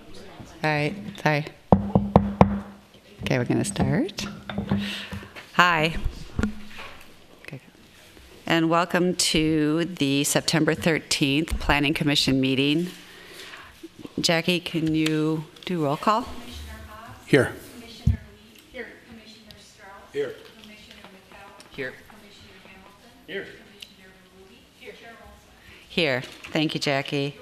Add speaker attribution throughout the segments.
Speaker 1: All right, sorry. Okay, we're going to start. Hi. Okay. And welcome to the September 13th Planning Commission meeting. Jackie, can you do roll call?
Speaker 2: Commissioner Haas.
Speaker 3: Here.
Speaker 2: Commissioner Lee. Here. Commissioner Strauss.
Speaker 3: Here.
Speaker 2: Commissioner McDowell.
Speaker 1: Here.
Speaker 2: Commissioner Hamilton.
Speaker 3: Here.
Speaker 2: Commissioner Rudy. Here. Chair Olson.
Speaker 1: Here. Thank you, Jackie.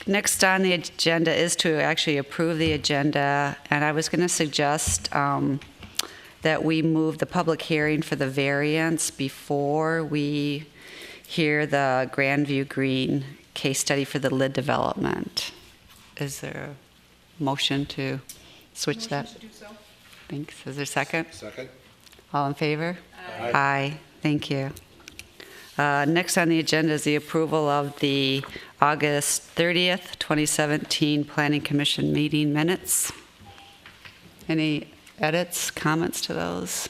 Speaker 1: Next on the agenda is to actually approve the agenda, and I was going to suggest that we move the public hearing for the variance before we hear the Grandview Green case study for the lid development. Is there a motion to switch that?
Speaker 2: To do so.
Speaker 1: Thanks. Is there a second?
Speaker 3: Second.
Speaker 1: All in favor?
Speaker 3: Aye.
Speaker 1: Aye. Thank you. Next on the agenda is the approval of the August 30th, 2017 Planning Commission meeting minutes. Any edits, comments to those?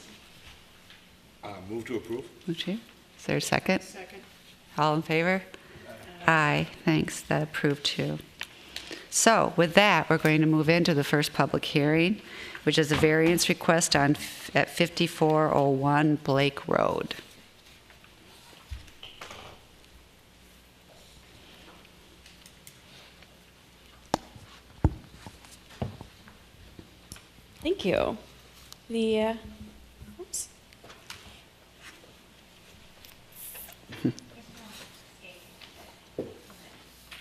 Speaker 3: Move to approve.
Speaker 1: Is there a second?
Speaker 2: Second.
Speaker 1: All in favor? Aye. Thanks. That approved too. So with that, we're going to move into the first public hearing, which is a variance request at 5401 Blake Road.
Speaker 4: Thank you. Oops.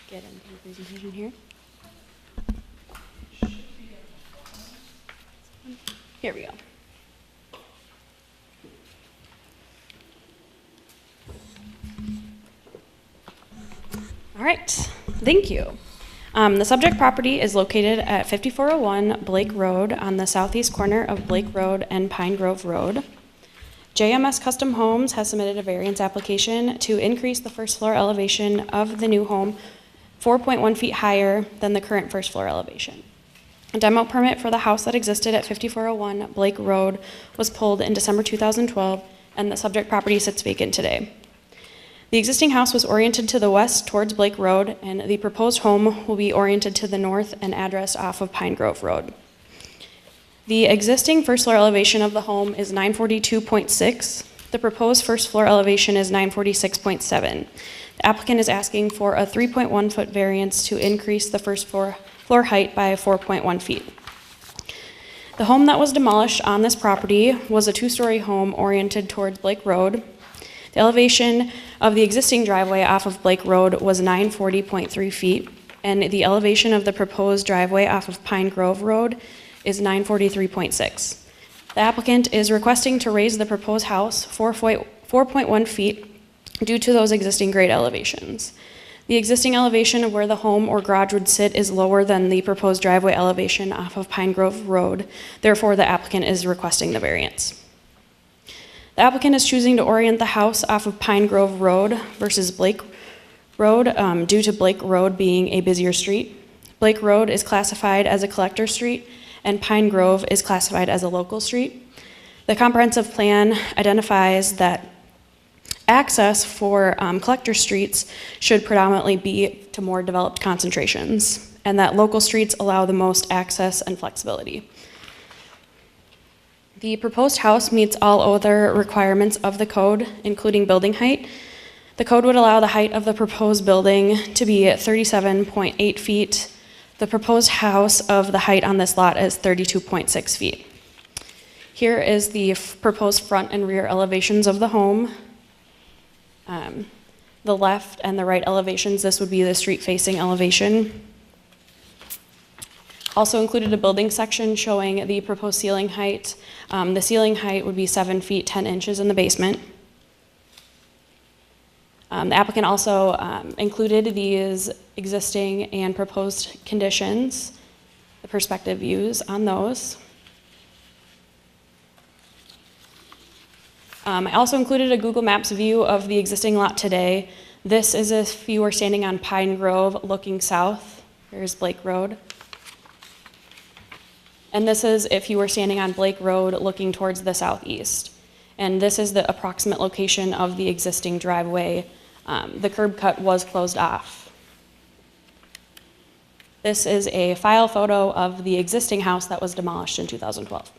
Speaker 4: Get into the presentation here. Here we go. All right, thank you. The subject property is located at 5401 Blake Road on the southeast corner of Blake Road and Pine Grove Road. JMS Custom Homes has submitted a variance application to increase the first floor elevation of the new home 4.1 feet higher than the current first floor elevation. A demo permit for the house that existed at 5401 Blake Road was pulled in December 2012, and the subject property sits vacant today. The existing house was oriented to the west towards Blake Road, and the proposed home will be oriented to the north and addressed off of Pine Grove Road. The existing first floor elevation of the home is 942.6. The proposed first floor elevation is 946.7. The applicant is asking for a 3.1 foot variance to increase the first floor height by 4.1 feet. The home that was demolished on this property was a two-story home oriented towards Blake Road. The elevation of the existing driveway off of Blake Road was 940.3 feet, and the elevation of the proposed driveway off of Pine Grove Road is 943.6. The applicant is requesting to raise the proposed house 4.1 feet due to those existing grade elevations. The existing elevation of where the home or garage would sit is lower than the proposed driveway elevation off of Pine Grove Road. Therefore, the applicant is requesting the variance. The applicant is choosing to orient the house off of Pine Grove Road versus Blake Road due to Blake Road being a busier street. Blake Road is classified as a collector street, and Pine Grove is classified as a local street. The comprehensive plan identifies that access for collector streets should predominantly be to more developed concentrations, and that local streets allow the most access and flexibility. The proposed house meets all other requirements of the code, including building height. The code would allow the height of the proposed building to be at 37.8 feet. The proposed house of the height on this lot is 32.6 feet. Here is the proposed front and rear elevations of the home. The left and the right elevations, this would be the street-facing elevation. Also included a building section showing the proposed ceiling height. The ceiling height would be 7 feet 10 inches in the basement. The applicant also included these existing and proposed conditions, the perspective views on those. I also included a Google Maps view of the existing lot today. This is if you were standing on Pine Grove looking south. There's Blake Road. And this is if you were standing on Blake Road looking towards the southeast. And this is the approximate location of the existing driveway. The curb cut was closed off. This is a file photo of the existing house that was demolished in 2012.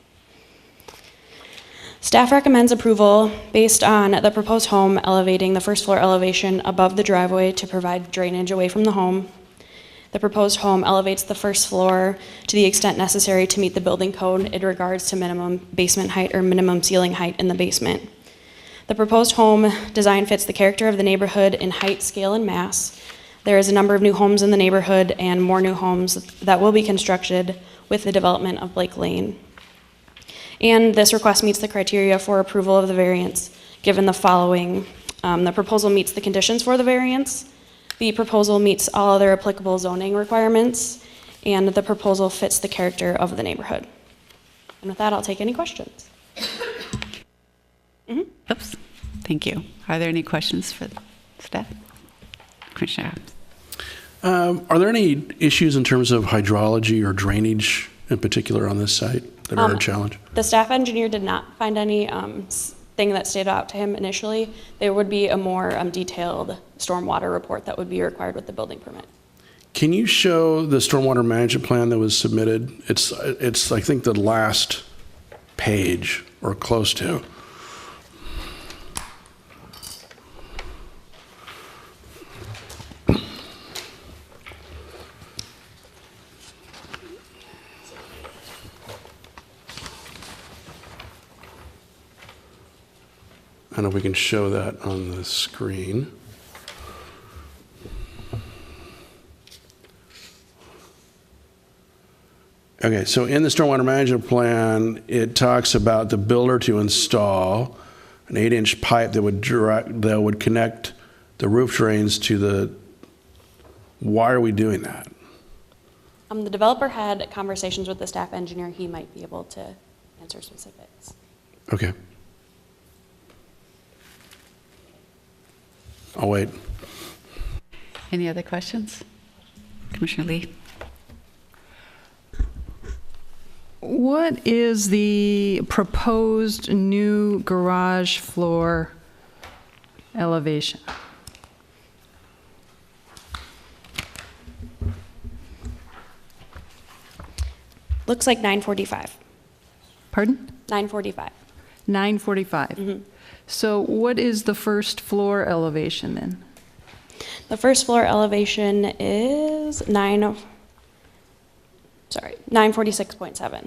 Speaker 4: Staff recommends approval based on the proposed home elevating the first floor elevation above the driveway to provide drainage away from the home. The proposed home elevates the first floor to the extent necessary to meet the building code in regards to minimum basement height or minimum ceiling height in the basement. The proposed home design fits the character of the neighborhood in height, scale, and mass. There is a number of new homes in the neighborhood and more new homes that will be constructed with the development of Blake Lane. And this request meets the criteria for approval of the variance, given the following. The proposal meets the conditions for the variance. The proposal meets all other applicable zoning requirements, and the proposal fits the character of the neighborhood. And with that, I'll take any questions.
Speaker 1: Oops, thank you. Are there any questions for staff? Commissioner Adams.
Speaker 5: Are there any issues in terms of hydrology or drainage in particular on this site that are a challenge?
Speaker 4: The staff engineer did not find any thing that stood out to him initially. There would be a more detailed stormwater report that would be required with the building permit.
Speaker 5: Can you show the stormwater management plan that was submitted? It's I think the last page or close to. I don't know if we can show that on the screen. Okay, so in the stormwater management plan, it talks about the builder to install an 8-inch pipe that would connect the roof drains to the. Why are we doing that?
Speaker 4: The developer had conversations with the staff engineer. He might be able to answer specifics.
Speaker 5: Okay. I'll wait.
Speaker 1: Any other questions? Commissioner Lee?
Speaker 6: What is the proposed new garage floor elevation?
Speaker 4: Looks like 945.
Speaker 6: Pardon?
Speaker 4: 945.
Speaker 6: 945. So what is the first floor elevation then?
Speaker 4: The first floor elevation is 946.7.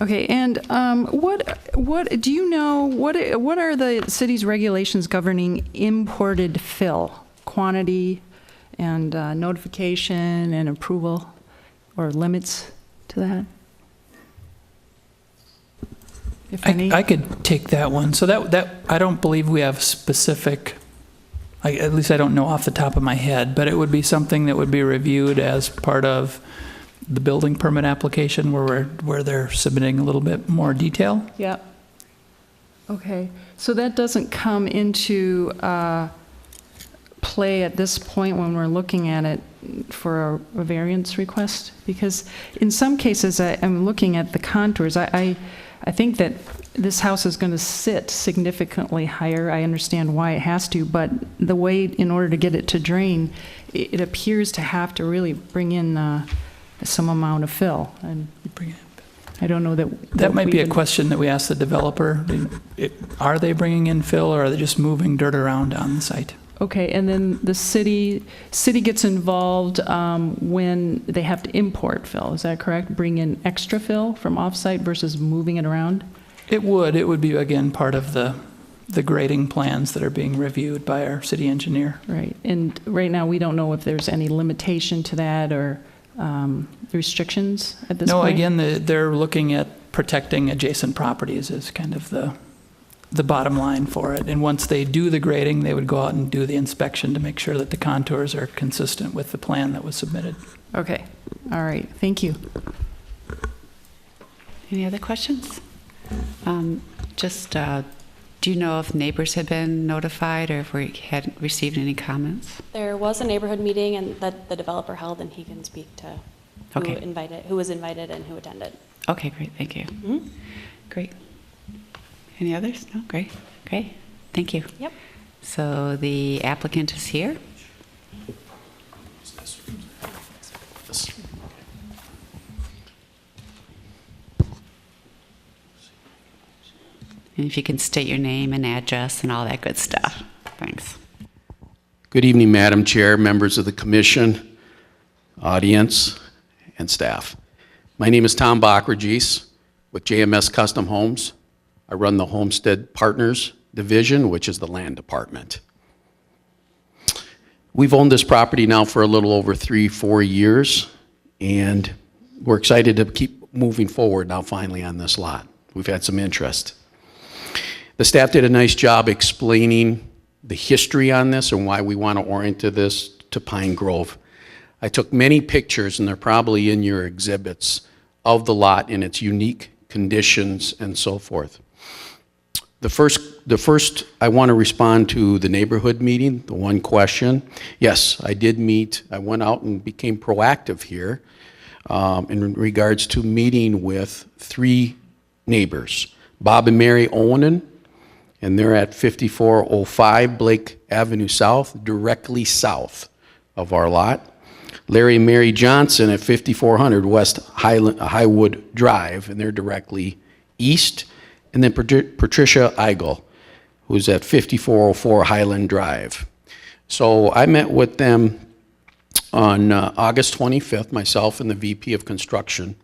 Speaker 6: Okay, and what do you know? What are the city's regulations governing imported fill quantity and notification and approval, or limits to that? If any?
Speaker 7: I could take that one. So that I don't believe we have specific, at least I don't know off the top of my head, but it would be something that would be reviewed as part of the building permit application where they're submitting a little bit more detail.
Speaker 6: Yeah. Okay, so that doesn't come into play at this point when we're looking at it for a variance request? Because in some cases, I'm looking at the contours. I think that this house is going to sit significantly higher. I understand why it has to, but the way, in order to get it to drain, it appears to have to really bring in some amount of fill. And I don't know that...
Speaker 7: That might be a question that we ask the developer. Are they bringing in fill, or are they just moving dirt around on the site?
Speaker 6: Okay, and then the city gets involved when they have to import fill, is that correct? Bring in extra fill from offsite versus moving it around?
Speaker 7: It would be, again, part of the grading plans that are being reviewed by our city engineer.
Speaker 6: Right, and right now we don't know if there's any limitation to that or restrictions at this point?
Speaker 7: No, again, they're looking at protecting adjacent properties as kind of the bottom line for it. And once they do the grading, they would go out and do the inspection to make sure that the contours are consistent with the plan that was submitted.
Speaker 6: Okay, all right, thank you.
Speaker 1: Any other questions? Do you know if neighbors had been notified or if we had received any comments?
Speaker 4: There was a neighborhood meeting and that the developer held, and he can speak to who was invited and who attended.
Speaker 1: Okay, great, thank you.
Speaker 4: Mm-hmm.
Speaker 1: Great. Any others? No, great, thank you.
Speaker 4: Yep.
Speaker 1: So the applicant is here. And if you can state your name and address and all that good stuff. Thanks.
Speaker 8: Good evening, Madam Chair, members of the commission, audience, and staff. My name is Tom Bockergees with JMS Custom Homes. I run the Homestead Partners Division, which is the land department. We've owned this property now for a little over 3-4 years, and we're excited to keep moving forward now finally on this lot. We've had some interest. The staff did a nice job explaining the history on this and why we want to orient this to Pine Grove. I took many pictures, and they're probably in your exhibits, of the lot in its unique conditions and so forth. The first, I want to respond to the neighborhood meeting, the one question. Yes, I did meet, I went out and became proactive here in regards to meeting with 3 neighbors. Bob and Mary Owen, and they're at 5405 Blake Avenue South, directly south of our lot. Larry and Mary Johnson at 5400 West Highwood Drive, and they're directly east. And then Patricia Eigel, who's at 5404 Highland Drive. So I met with them on August 25th, myself and the VP of Construction,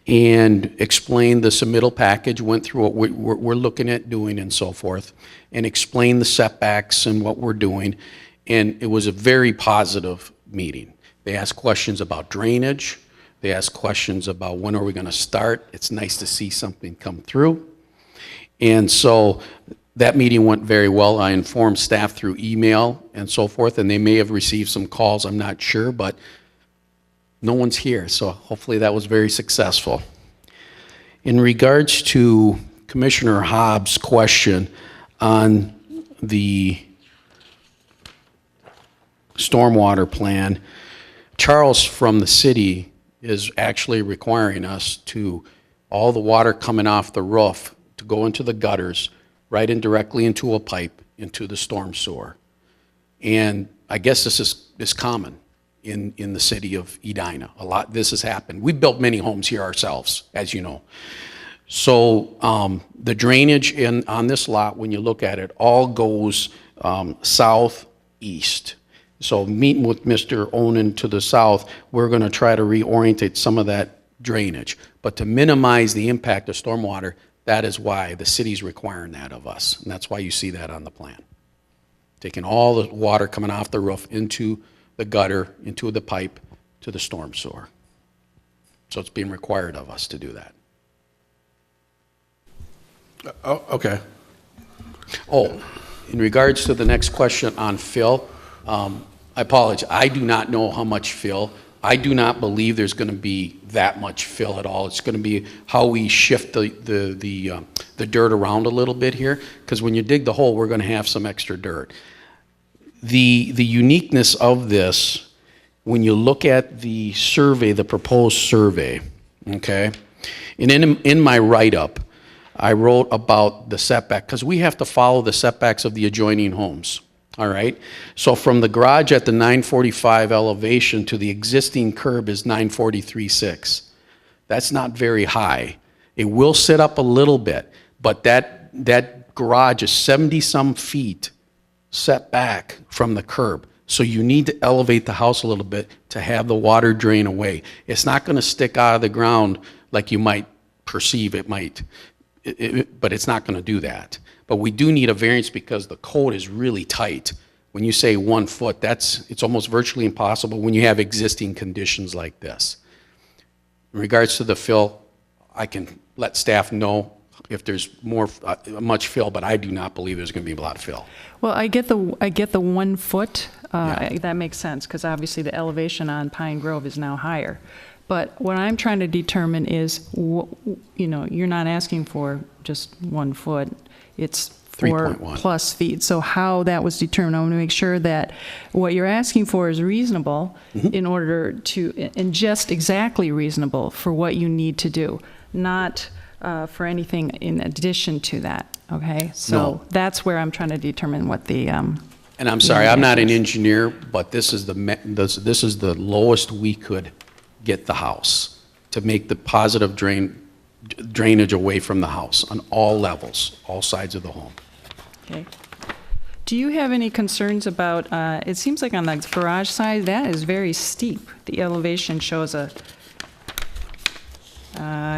Speaker 8: and explained the submittal package, went through what we're looking at doing and so forth, and explained the setbacks and what we're doing. And it was a very positive meeting. They asked questions about drainage. They asked questions about when are we going to start. It's nice to see something come through. And so that meeting went very well. I informed staff through email and so forth, and they may have received some calls, I'm not sure, but no one's here, so hopefully that was very successful. In regards to Commissioner Hobbs' question on the stormwater plan, Charles from the city is actually requiring us to, all the water coming off the roof, to go into the gutters, right in directly into a pipe, into the storm sewer. And I guess this is common in the city of Edina. A lot, this has happened. We've built many homes here ourselves, as you know. So the drainage on this lot, when you look at it, all goes southeast. So meeting with Mr. Onan to the south, we're gonna try to reorientate some of that drainage. But to minimize the impact of stormwater, that is why the city's requiring that of us. And that's why you see that on the plan. Taking all the water coming off the roof into the gutter, into the pipe, to the storm sewer. So it's being required of us to do that.
Speaker 5: Oh, okay.
Speaker 8: Oh, in regards to the next question on fill, I apologize. I do not know how much fill. I do not believe there's going to be that much fill at all. It's going to be how we shift the dirt around a little bit here, because when you dig the hole, we're going to have some extra dirt. The uniqueness of this, when you look at the survey, the proposed survey, okay, and in my write-up, I wrote about the setback, because we have to follow the setbacks of the adjoining homes. All right, so from the garage at the 945 elevation to the existing curb is 943.6. That's not very high. It will sit up a little bit, but that garage is 70-some feet set back from the curb. So you need to elevate the house a little bit to have the water drain away. It's not going to stick out of the ground like you might perceive it might, but it's not going to do that. But we do need a variance because the code is really tight. When you say 1 foot, it's almost virtually impossible when you have existing conditions like this. In regards to the fill, I can let staff know if there's much fill, but I do not believe there's going to be a lot of fill.
Speaker 6: Well, I get the 1 foot.
Speaker 8: Yeah.
Speaker 6: That makes sense, because obviously the elevation on Pine Grove is now higher. But what I'm trying to determine is, you're not asking for just 1 foot. It's
Speaker 8: 3.1
Speaker 6: plus feet. So how that was determined, I want to make sure that what you're asking for is reasonable in order to, and just exactly reasonable for what you need to do, not for anything in addition to that. Okay, so
Speaker 8: No.
Speaker 6: that's where I'm trying to determine what the.
Speaker 8: And I'm sorry, I'm not an engineer, but this is this is the lowest we could get the house to make the positive drain drainage away from the house on all levels, all sides of the home.
Speaker 6: Okay. Do you have any concerns about, it seems like on the garage side, that is very steep. The elevation shows a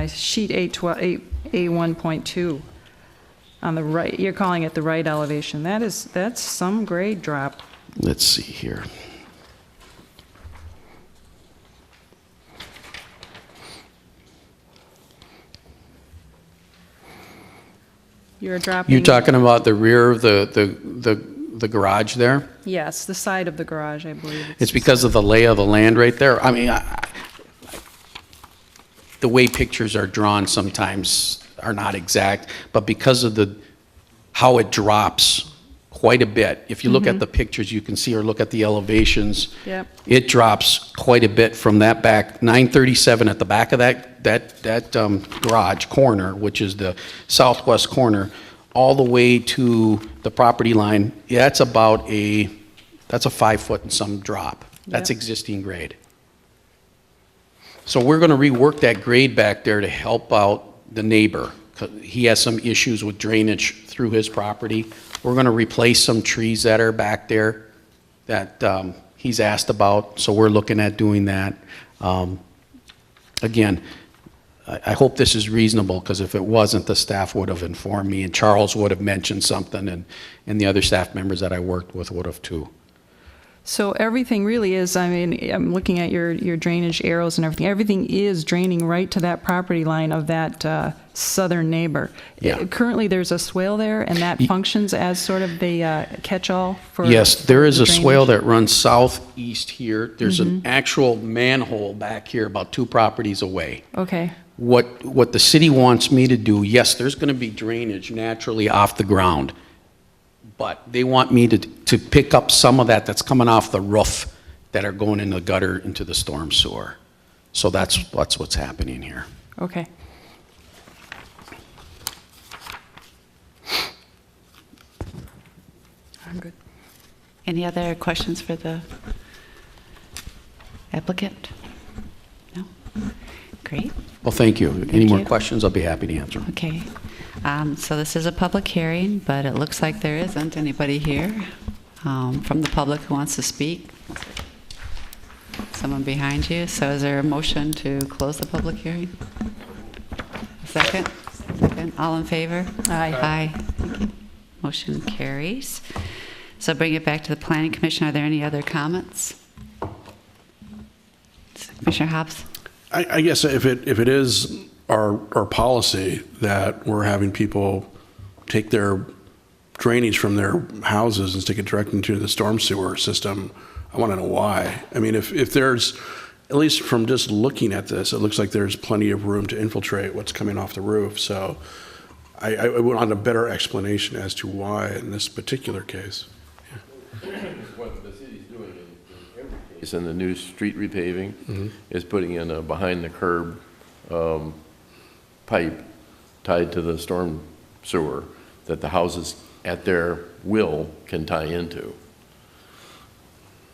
Speaker 6: sheet A1.2 on the right. You're calling it the right elevation. That's some grade drop.
Speaker 8: Let's see here.
Speaker 6: You're dropping.
Speaker 8: You're talking about the rear of the garage there?
Speaker 6: Yes, the side of the garage, I believe.
Speaker 8: It's because of the lay of the land right there. I mean, the way pictures are drawn sometimes are not exact, but because of how it drops quite a bit. If you look at the pictures, you can see, or look at the elevations.
Speaker 6: Yep.
Speaker 8: It drops quite a bit from that back, 937 at the back of that garage corner, which is the southwest corner, all the way to the property line. Yeah, that's a 5 foot and some drop. That's
Speaker 6: Yep.
Speaker 8: existing grade. So we're going to rework that grade back there to help out the neighbor. 'Cause he has some issues with drainage through his property. We're going to replace some trees that are back there that he's asked about, so we're looking at doing that. Again, I hope this is reasonable, because if it wasn't, the staff would have informed me, and Charles would have mentioned something, and the other staff members that I worked with would have too.
Speaker 6: So everything really is, I mean, I'm looking at your drainage arrows and everything. Everything is draining right to that property line of that southern neighbor.
Speaker 8: Yeah.
Speaker 6: Currently, there's a swale there, and that functions as sort of the catch-all for.
Speaker 8: Yes, there is a
Speaker 6: drainage?
Speaker 8: swale that runs southeast here. There's an actual manhole back here about 2 properties away.
Speaker 6: Okay,
Speaker 8: What the city wants me to do, yes, there's going to be drainage naturally off the ground, but they want me to pick up some of that's coming off the roof that are going in the gutter into the storm sewer. So that's what's happening here.
Speaker 6: okay. I'm good.
Speaker 1: Any other questions for the applicant? No? Great.
Speaker 8: Well, thank you. Any more
Speaker 1: you.
Speaker 8: questions, I'll be happy to answer.
Speaker 1: Okay. So this is a public hearing, but it looks like there isn't anybody here from the public who wants to speak. Someone behind you. So is there a motion to close the public hearing? Second? Second. All in favor?
Speaker 6: Aye.
Speaker 1: Aye. Thank you. Motion carries. So bring it back to the Planning Commission. Are there any other comments? Commissioner Hobbs?
Speaker 5: I guess if it is our policy that we're having people take their drainage from their houses and stick it directly into the storm sewer system, I want to know why. I mean, if there's, at least from just looking at this, it looks like there's plenty of room to infiltrate what's coming off the roof. So I would want a better explanation as to why in this particular case.
Speaker 9: What the city's doing in every case in the new street repaving is putting in a behind-the-curb pipe tied to the storm sewer that the houses at their will can tie into.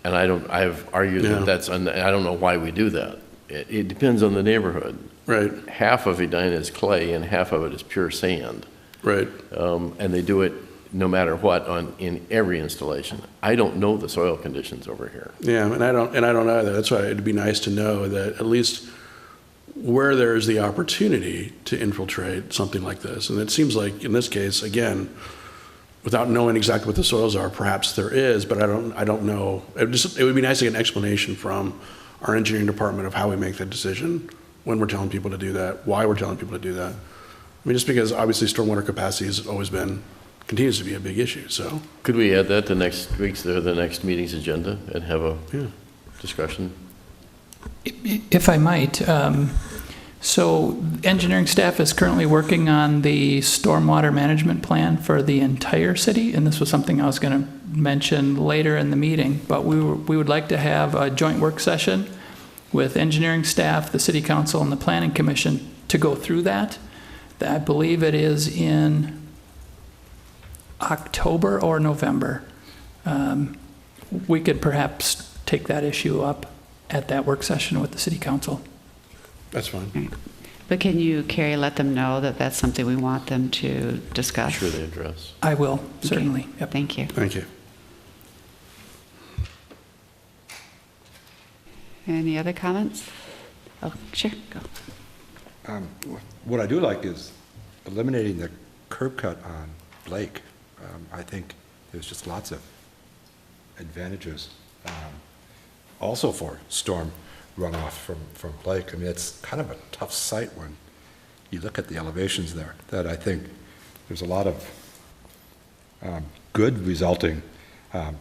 Speaker 9: And I've argued
Speaker 5: Yeah.
Speaker 9: that that's, I don't know why we do that. It depends on the neighborhood.
Speaker 5: Right,
Speaker 9: Half of Edina is clay and half of it is pure sand.
Speaker 5: right.
Speaker 9: And they do it no matter what in every installation. I don't know the soil conditions over here.
Speaker 5: Yeah, and I don't either. That's why it'd be nice to know that at least where there's the opportunity to infiltrate something like this. And it seems like in this case, again, without knowing exactly what the soils are, perhaps there is, but I don't know. It would be nice to get an explanation from our engineering department of how we make that decision, when we're telling people to do that, why we're telling people to do that. I mean, just because obviously stormwater capacity has always continues to be a big issue, so.
Speaker 9: Could we add that to next week's, or the next meeting's agenda and have a
Speaker 5: Yeah.
Speaker 9: discussion?
Speaker 7: If I might, so engineering staff is currently working on the stormwater management plan for the entire city, and this was something I was going to mention later in the meeting, but we would like to have a joint work session with engineering staff, the city council, and the planning commission to go through that. I believe it is in October or November. We could perhaps take that issue up at that work session with the city council.
Speaker 5: That's fine.
Speaker 1: But can you, Carrie, let them know that that's something we want them to discuss?
Speaker 9: Sure they address.
Speaker 7: I will, certainly. Yep.
Speaker 1: Thank you.
Speaker 5: Thank you.
Speaker 1: Any other comments? Oh, sure, go.
Speaker 10: What I do like is eliminating the curb cut on Blake. I think there's just lots of advantages, also for storm runoff from Blake. I mean, it's kind of a tough site when you look at the elevations there, that I think there's a lot of good resulting, not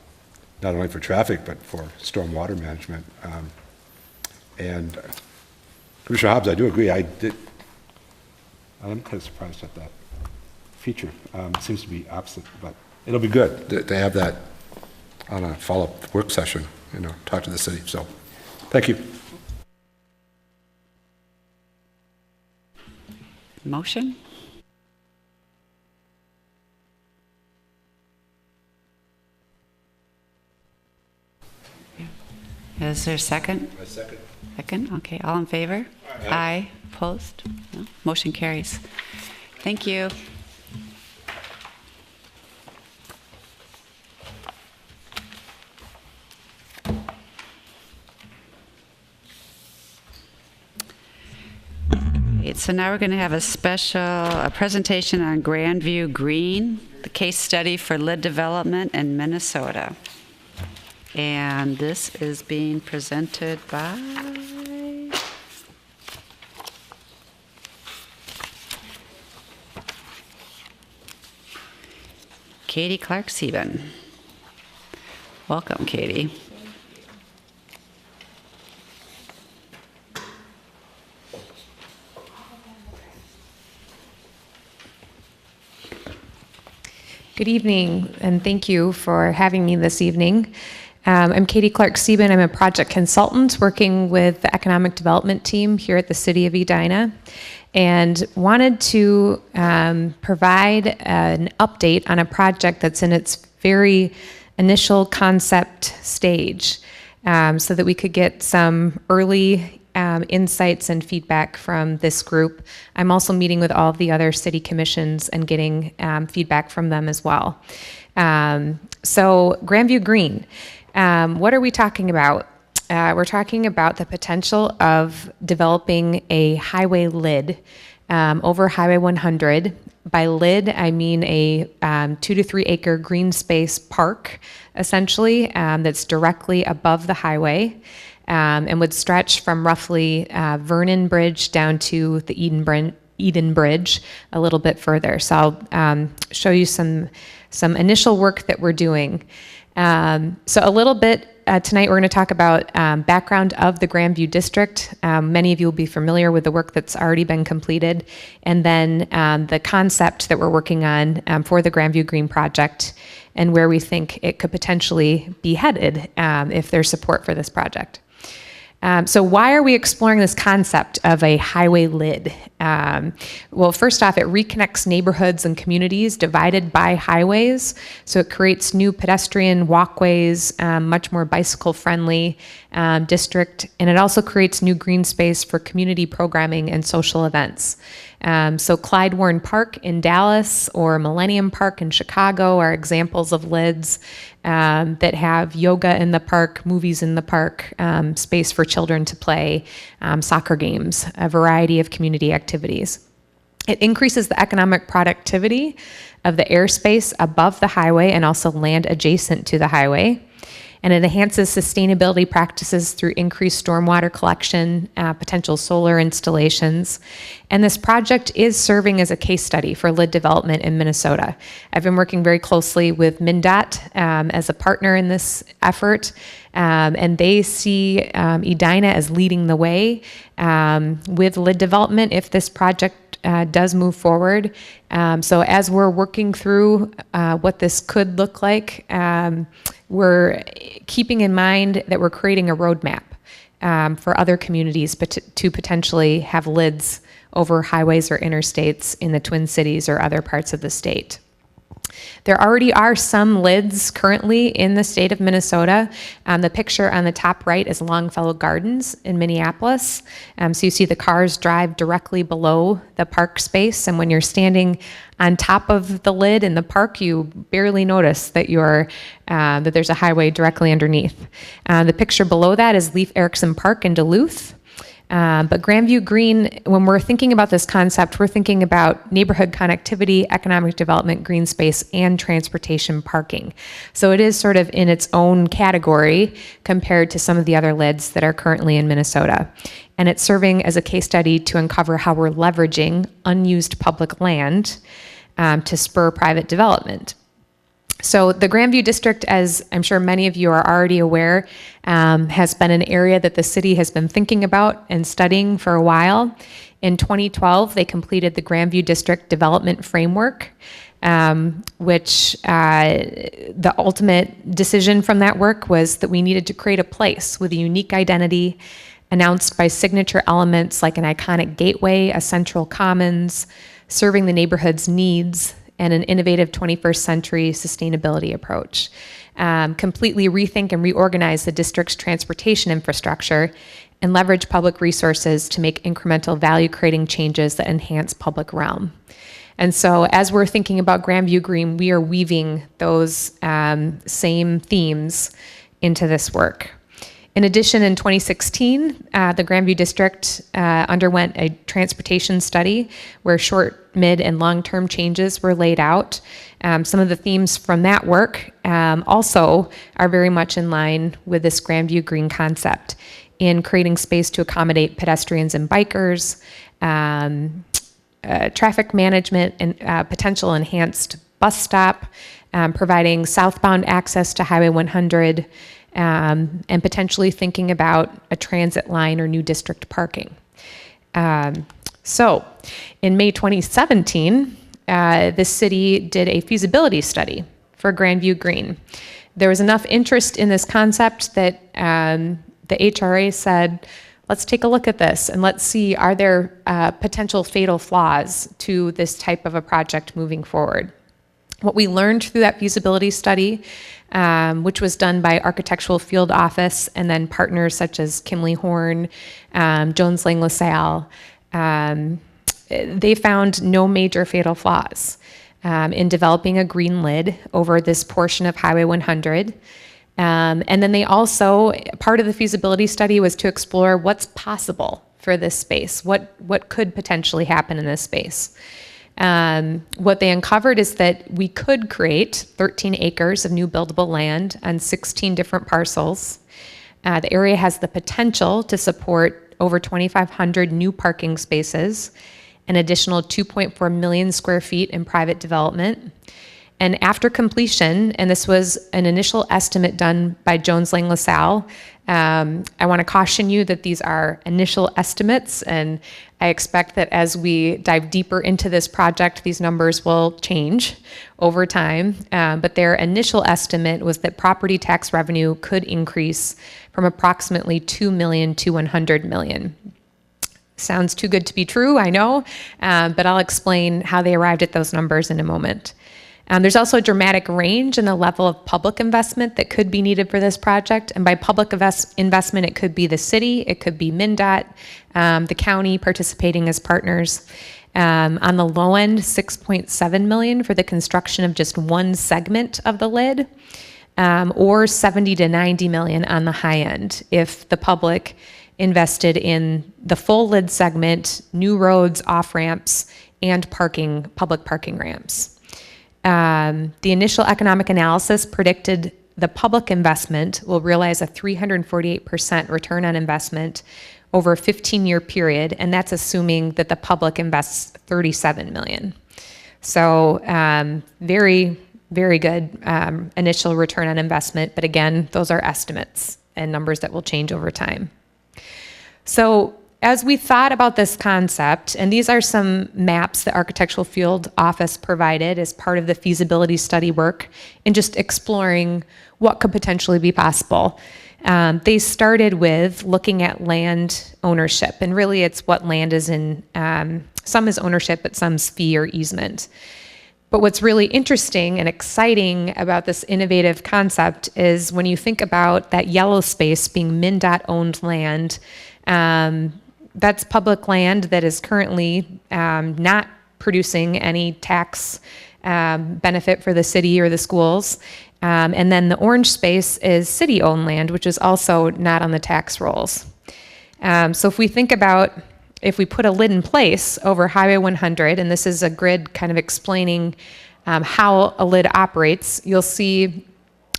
Speaker 10: only for traffic, but for storm water management. And Commissioner Hobbs, I do agree. I'm kind of surprised at that feature. It seems to be opposite, but it'll be good to have that on a follow-up work session, talk to the city. So, thank you.
Speaker 1: Motion? Is there a second?
Speaker 10: A second.
Speaker 1: Second, okay, all in favor? Aye. Opposed? No? Motion carries. Thank you. Right, so now we're going to have a presentation on Grandview Green, the case study for lid development in Minnesota. And this is being presented by Katie Clark-Sieben. Welcome, Katie.
Speaker 11: Good evening, and thank you for having me this evening. I'm Katie Clark-Sieben. I'm a project consultant working with the economic development team here at the City of Edina, and wanted to provide an update on a project that's in its very initial concept stage, so that we could get some early insights and feedback from this group. I'm also meeting with all of the other city commissions and getting feedback from them as well. So Grandview Green, what are we talking about? We're talking about the potential of developing a highway lid over Highway 100. By lid, I mean a 2 to 3 acre green space park, essentially, that's directly above the highway. And would stretch from roughly Vernon Bridge down to the Eden Bridge a little bit further. So I'll show you some initial work that we're doing. So a little bit tonight we're going to talk about background of the Grandview District. Many of you will be familiar with the work that's already been completed. And then the concept that we're working on for the Grandview Green project and where we think it could potentially be headed if there's support for this project. So why are we exploring this concept of a highway lid? Well, first off, it reconnects neighborhoods and communities divided by highways. So it creates new pedestrian walkways, much more bicycle-friendly district, and it also creates new green space for community programming and social events. So Clyde Warren Park in Dallas or Millennium Park in Chicago are examples of lids that have yoga in the park, movies in the park, space for children to play, soccer games, a variety of community activities. It increases the economic productivity of the airspace above the highway and also land adjacent to the highway. And it enhances sustainability practices through increased stormwater collection, potential solar installations. And this project is serving as a case study for lid development in Minnesota. I've been working very closely with MnDOT as a partner in this effort, and they see Edina as leading the way with lid development if this project does move forward. So as we're working through what this could look like, we're keeping in mind that we're creating a roadmap for other communities to potentially have lids over highways or interstates in the Twin Cities or other parts of the state. There already are some lids currently in the state of Minnesota. The picture on the top right is Longfellow Gardens in Minneapolis. So you see the cars drive directly below the park space, and when you're standing on top of the lid in the park, you barely notice that that there's a highway directly underneath. The picture below that is Leif Erikson Park in Duluth. But Grandview Green, when we're thinking about this concept, we're thinking about neighborhood connectivity, economic development, green space, and transportation parking. So it is sort of in its own category compared to some of the other lids that are currently in Minnesota. And it's serving as a case study to uncover how we're leveraging unused public land to spur private development. So the Grandview District, as I'm sure many of you are already aware, has been an area that the city has been thinking about and studying for a while. In 2012, they completed the Grandview District Development Framework, which the ultimate decision from that work was that we needed to create a place with a unique identity, announced by signature elements like an iconic gateway, a central commons, serving the neighborhood's needs, and an innovative 21st century sustainability approach. Completely rethink and reorganize the district's transportation infrastructure and leverage public resources to make incremental value-creating changes that enhance public realm. And so as we're thinking about Grandview Green, we are weaving those same themes into this work. In addition, in 2016, the Grandview District underwent a transportation study where short, mid, and long-term changes were laid out. Some of the themes from that work also are very much in line with this Grandview Green concept in creating space to accommodate pedestrians and bikers, traffic management, and potential enhanced bus stop, providing southbound access to Highway 100, and potentially thinking about a transit line or new district parking. So in May 2017, the city did a feasibility study for Grandview Green. There was enough interest in this concept that the HRA said, let's take a look at this and let's see, are there potential fatal flaws to this type of a project moving forward? What we learned through that feasibility study, which was done by Architectural Field Office and then partners such as Kimley Horn, Jones Lang LaSalle, they found no major fatal flaws in developing a green lid over this portion of Highway 100. And then they also, part of the feasibility study was to explore what's possible for this space, what could potentially happen in this space. What they uncovered is that we could create 13 acres of new buildable land on 16 different parcels. The area has the potential to support over 2,500 new parking spaces, an additional 2.4 million square feet in private development. And after completion, and this was an initial estimate done by Jones Lang LaSalle, I want to caution you that these are initial estimates, and I expect that as we dive deeper into this project, these numbers will change over time. But their initial estimate was that property tax revenue could increase from approximately $2 million to $100 million. Sounds too good to be true, I know, but I'll explain how they arrived at those numbers in a moment. There's also a dramatic range in the level of public investment that could be needed for this project. And by public investment, it could be the city, it could be MnDOT, the county participating as partners. On the low end, $6.7 million for the construction of just one segment of the lid, or $70 to $90 million on the high end if the public invested in the full lid segment, new roads, off-ramps, and public parking ramps. The initial economic analysis predicted the public investment will realize a 348% return on investment over a 15-year period, and that's assuming that the public invests $37 million. So very, very good initial return on investment, but again, those are estimates and numbers that will change over time. So as we thought about this concept, and these are some maps the Architectural Field Office provided as part of the feasibility study work in just exploring what could potentially be possible. They started with looking at land ownership, and really it's what land is in, some is ownership, but some's fee or easement. But what's really interesting and exciting about this innovative concept is when you think about that yellow space being MnDOT-owned land, that's public land that is currently not producing any tax benefit for the city or the schools. And then the orange space is city-owned land, which is also not on the tax rolls. So if we think about if we put a lid in place over Highway 100, and this is a grid kind of explaining how a lid operates, you'll see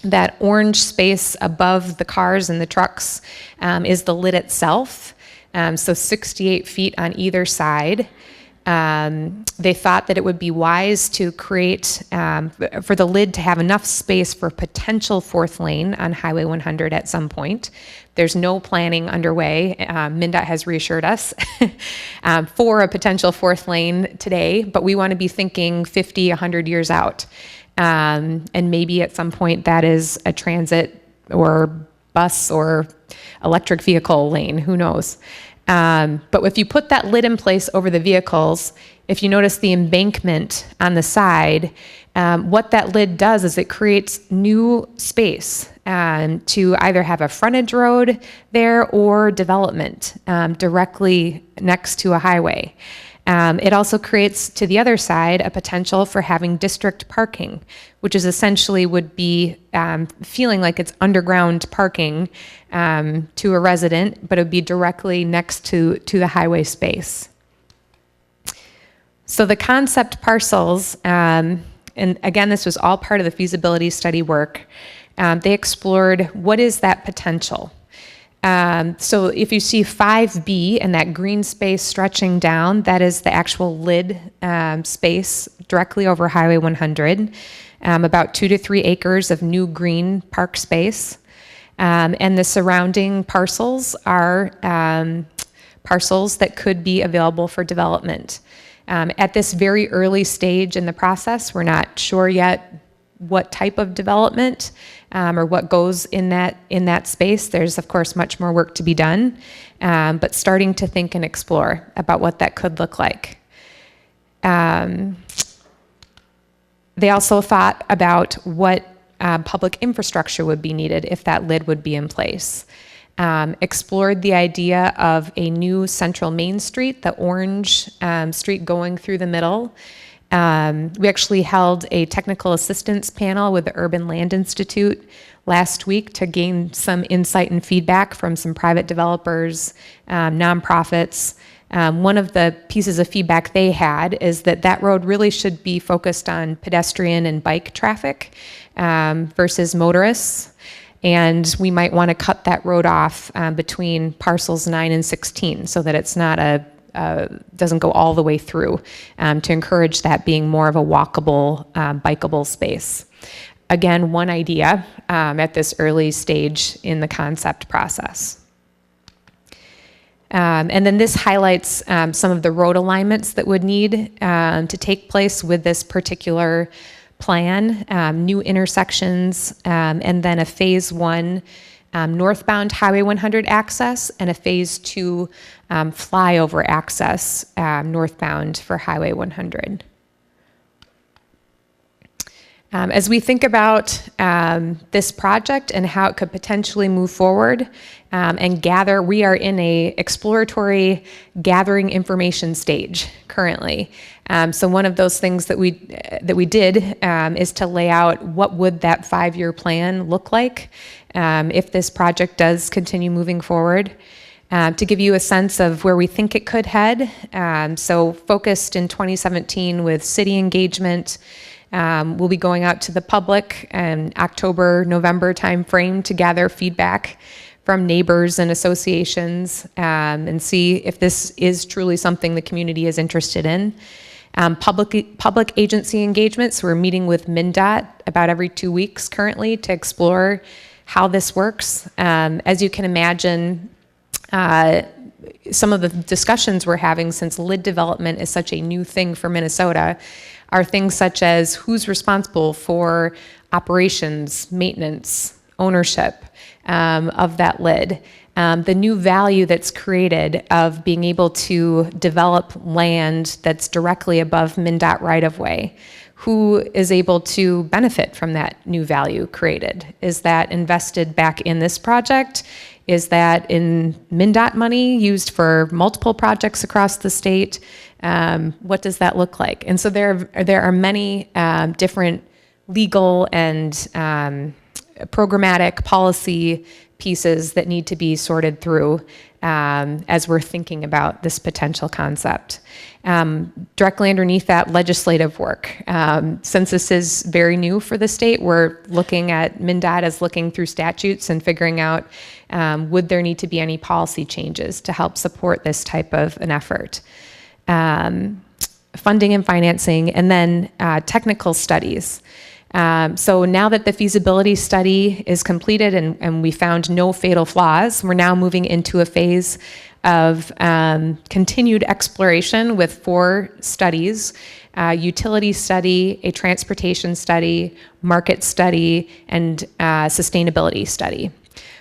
Speaker 11: that orange space above the cars and the trucks is the lid itself. So 68 feet on either side. They thought that it would be wise to create, for the lid to have enough space for a potential fourth lane on Highway 100 at some point. There's no planning underway. MnDOT has reassured us for a potential fourth lane today, but we want to be thinking 50, 100 years out. And maybe at some point that is a transit or bus or electric vehicle lane, who knows? But if you put that lid in place over the vehicles, if you notice the embankment on the side, what that lid does is it creates new space to either have a frontage road there or development directly next to a highway. It also creates, to the other side, a potential for having district parking, which is essentially would be feeling like it's underground parking to a resident, but it would be directly next to the highway space. So the concept parcels, and again, this was all part of the feasibility study work, they explored what is that potential. So if you see 5B and that green space stretching down, that is the actual lid space directly over Highway 100, about 2 to 3 acres of new green park space. And the surrounding parcels are parcels that could be available for development. At this very early stage in the process, we're not sure yet what type of development or what goes in that space. There's, of course, much more work to be done, but starting to think and explore about what that could look like. They also thought about what public infrastructure would be needed if that lid would be in place. Explored the idea of a new central Main Street, the orange street going through the middle. We actually held a technical assistance panel with the Urban Land Institute last week to gain some insight and feedback from some private developers, nonprofits. One of the pieces of feedback they had is that road really should be focused on pedestrian and bike traffic versus motorists. And we might want to cut that road off between parcels 9 and 16 so that it's not doesn't go all the way through to encourage that being more of a walkable, bikeable space. Again, one idea at this early stage in the concept process. And then this highlights some of the road alignments that would need to take place with this particular plan, new intersections, and then a phase 1 northbound Highway 100 access and a phase 2 flyover access northbound for Highway 100. As we think about this project and how it could potentially move forward and gather, we are in a exploratory gathering information stage currently. So one of those things that we did is to lay out what would that 5-year plan look like if this project does continue moving forward. To give you a sense of where we think it could head. So focused in 2017 with city engagement. We'll be going out to the public in October, November timeframe to gather feedback from neighbors and associations and see if this is truly something the community is interested in. Public agency engagements, we're meeting with MnDOT about every 2 weeks currently to explore how this works. As you can imagine, some of the discussions we're having, since lid development is such a new thing for Minnesota, are things such as who's responsible for operations, maintenance, ownership of that lid. The new value that's created of being able to develop land that's directly above MnDOT right-of-way. Who is able to benefit from that new value created? Is that invested back in this project? Is that in MnDOT money used for multiple projects across the state? What does that look like? And so there are many different legal and programmatic policy pieces that need to be sorted through as we're thinking about this potential concept. Directly underneath that, legislative work. Since this is very new for the state, we're looking at MnDOT as looking through statutes and figuring out would there need to be any policy changes to help support this type of an effort. Funding and financing, and then technical studies. So now that the feasibility study is completed and we found no fatal flaws, we're now moving into a phase of continued exploration with 4 studies, utility study, a transportation study, market study, and sustainability study.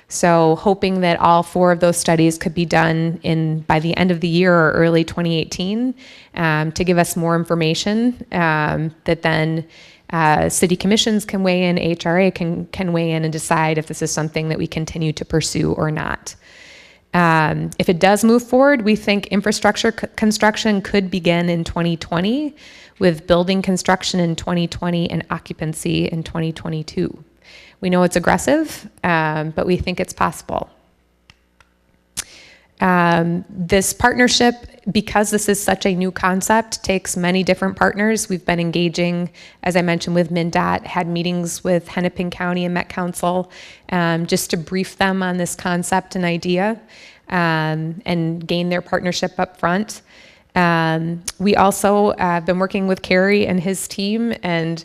Speaker 11: So hoping that all 4 of those studies could be done by the end of the year or early 2018 to give us more information that then city commissions can weigh in, HRA can weigh in and decide if this is something that we continue to pursue or not. If it does move forward, we think infrastructure construction could begin in 2020, with building construction in 2020 and occupancy in 2022. We know it's aggressive, but we think it's possible. This partnership, because this is such a new concept, takes many different partners. We've been engaging, as I mentioned, with MnDOT, had meetings with Hennepin County and Met Council just to brief them on this concept and idea and gain their partnership up front. We also have been working with Kerry and his team and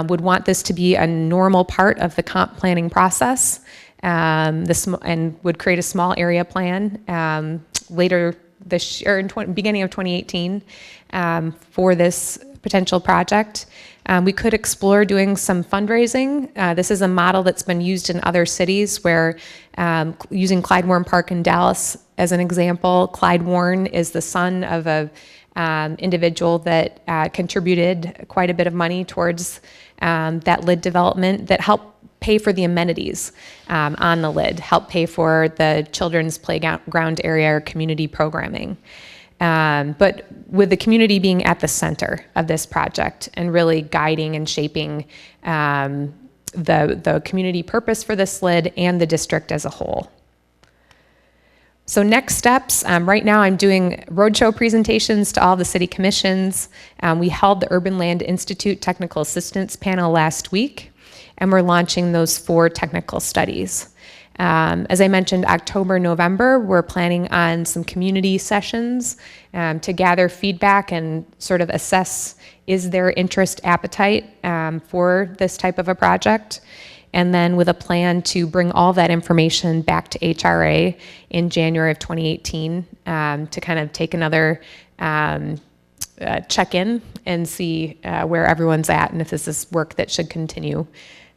Speaker 11: would want this to be a normal part of the comp planning process. And would create a small area plan later this year, beginning of 2018, for this potential project. We could explore doing some fundraising. This is a model that's been used in other cities where, using Clyde Warren Park in Dallas as an example, Clyde Warren is the son of a individual that contributed quite a bit of money towards that lid development that helped pay for the amenities on the lid, help pay for the children's playground area or community programming. But with the community being at the center of this project and really guiding and shaping the community purpose for this lid and the district as a whole. So next steps, right now I'm doing roadshow presentations to all the city commissions. We held the Urban Land Institute Technical Assistance Panel last week, and we're launching those 4 technical studies. As I mentioned, October, November, we're planning on some community sessions to gather feedback and sort of assess, is there interest, appetite for this type of a project? And then with a plan to bring all that information back to HRA in January of 2018 to kind of take another check-in and see where everyone's at and if this is work that should continue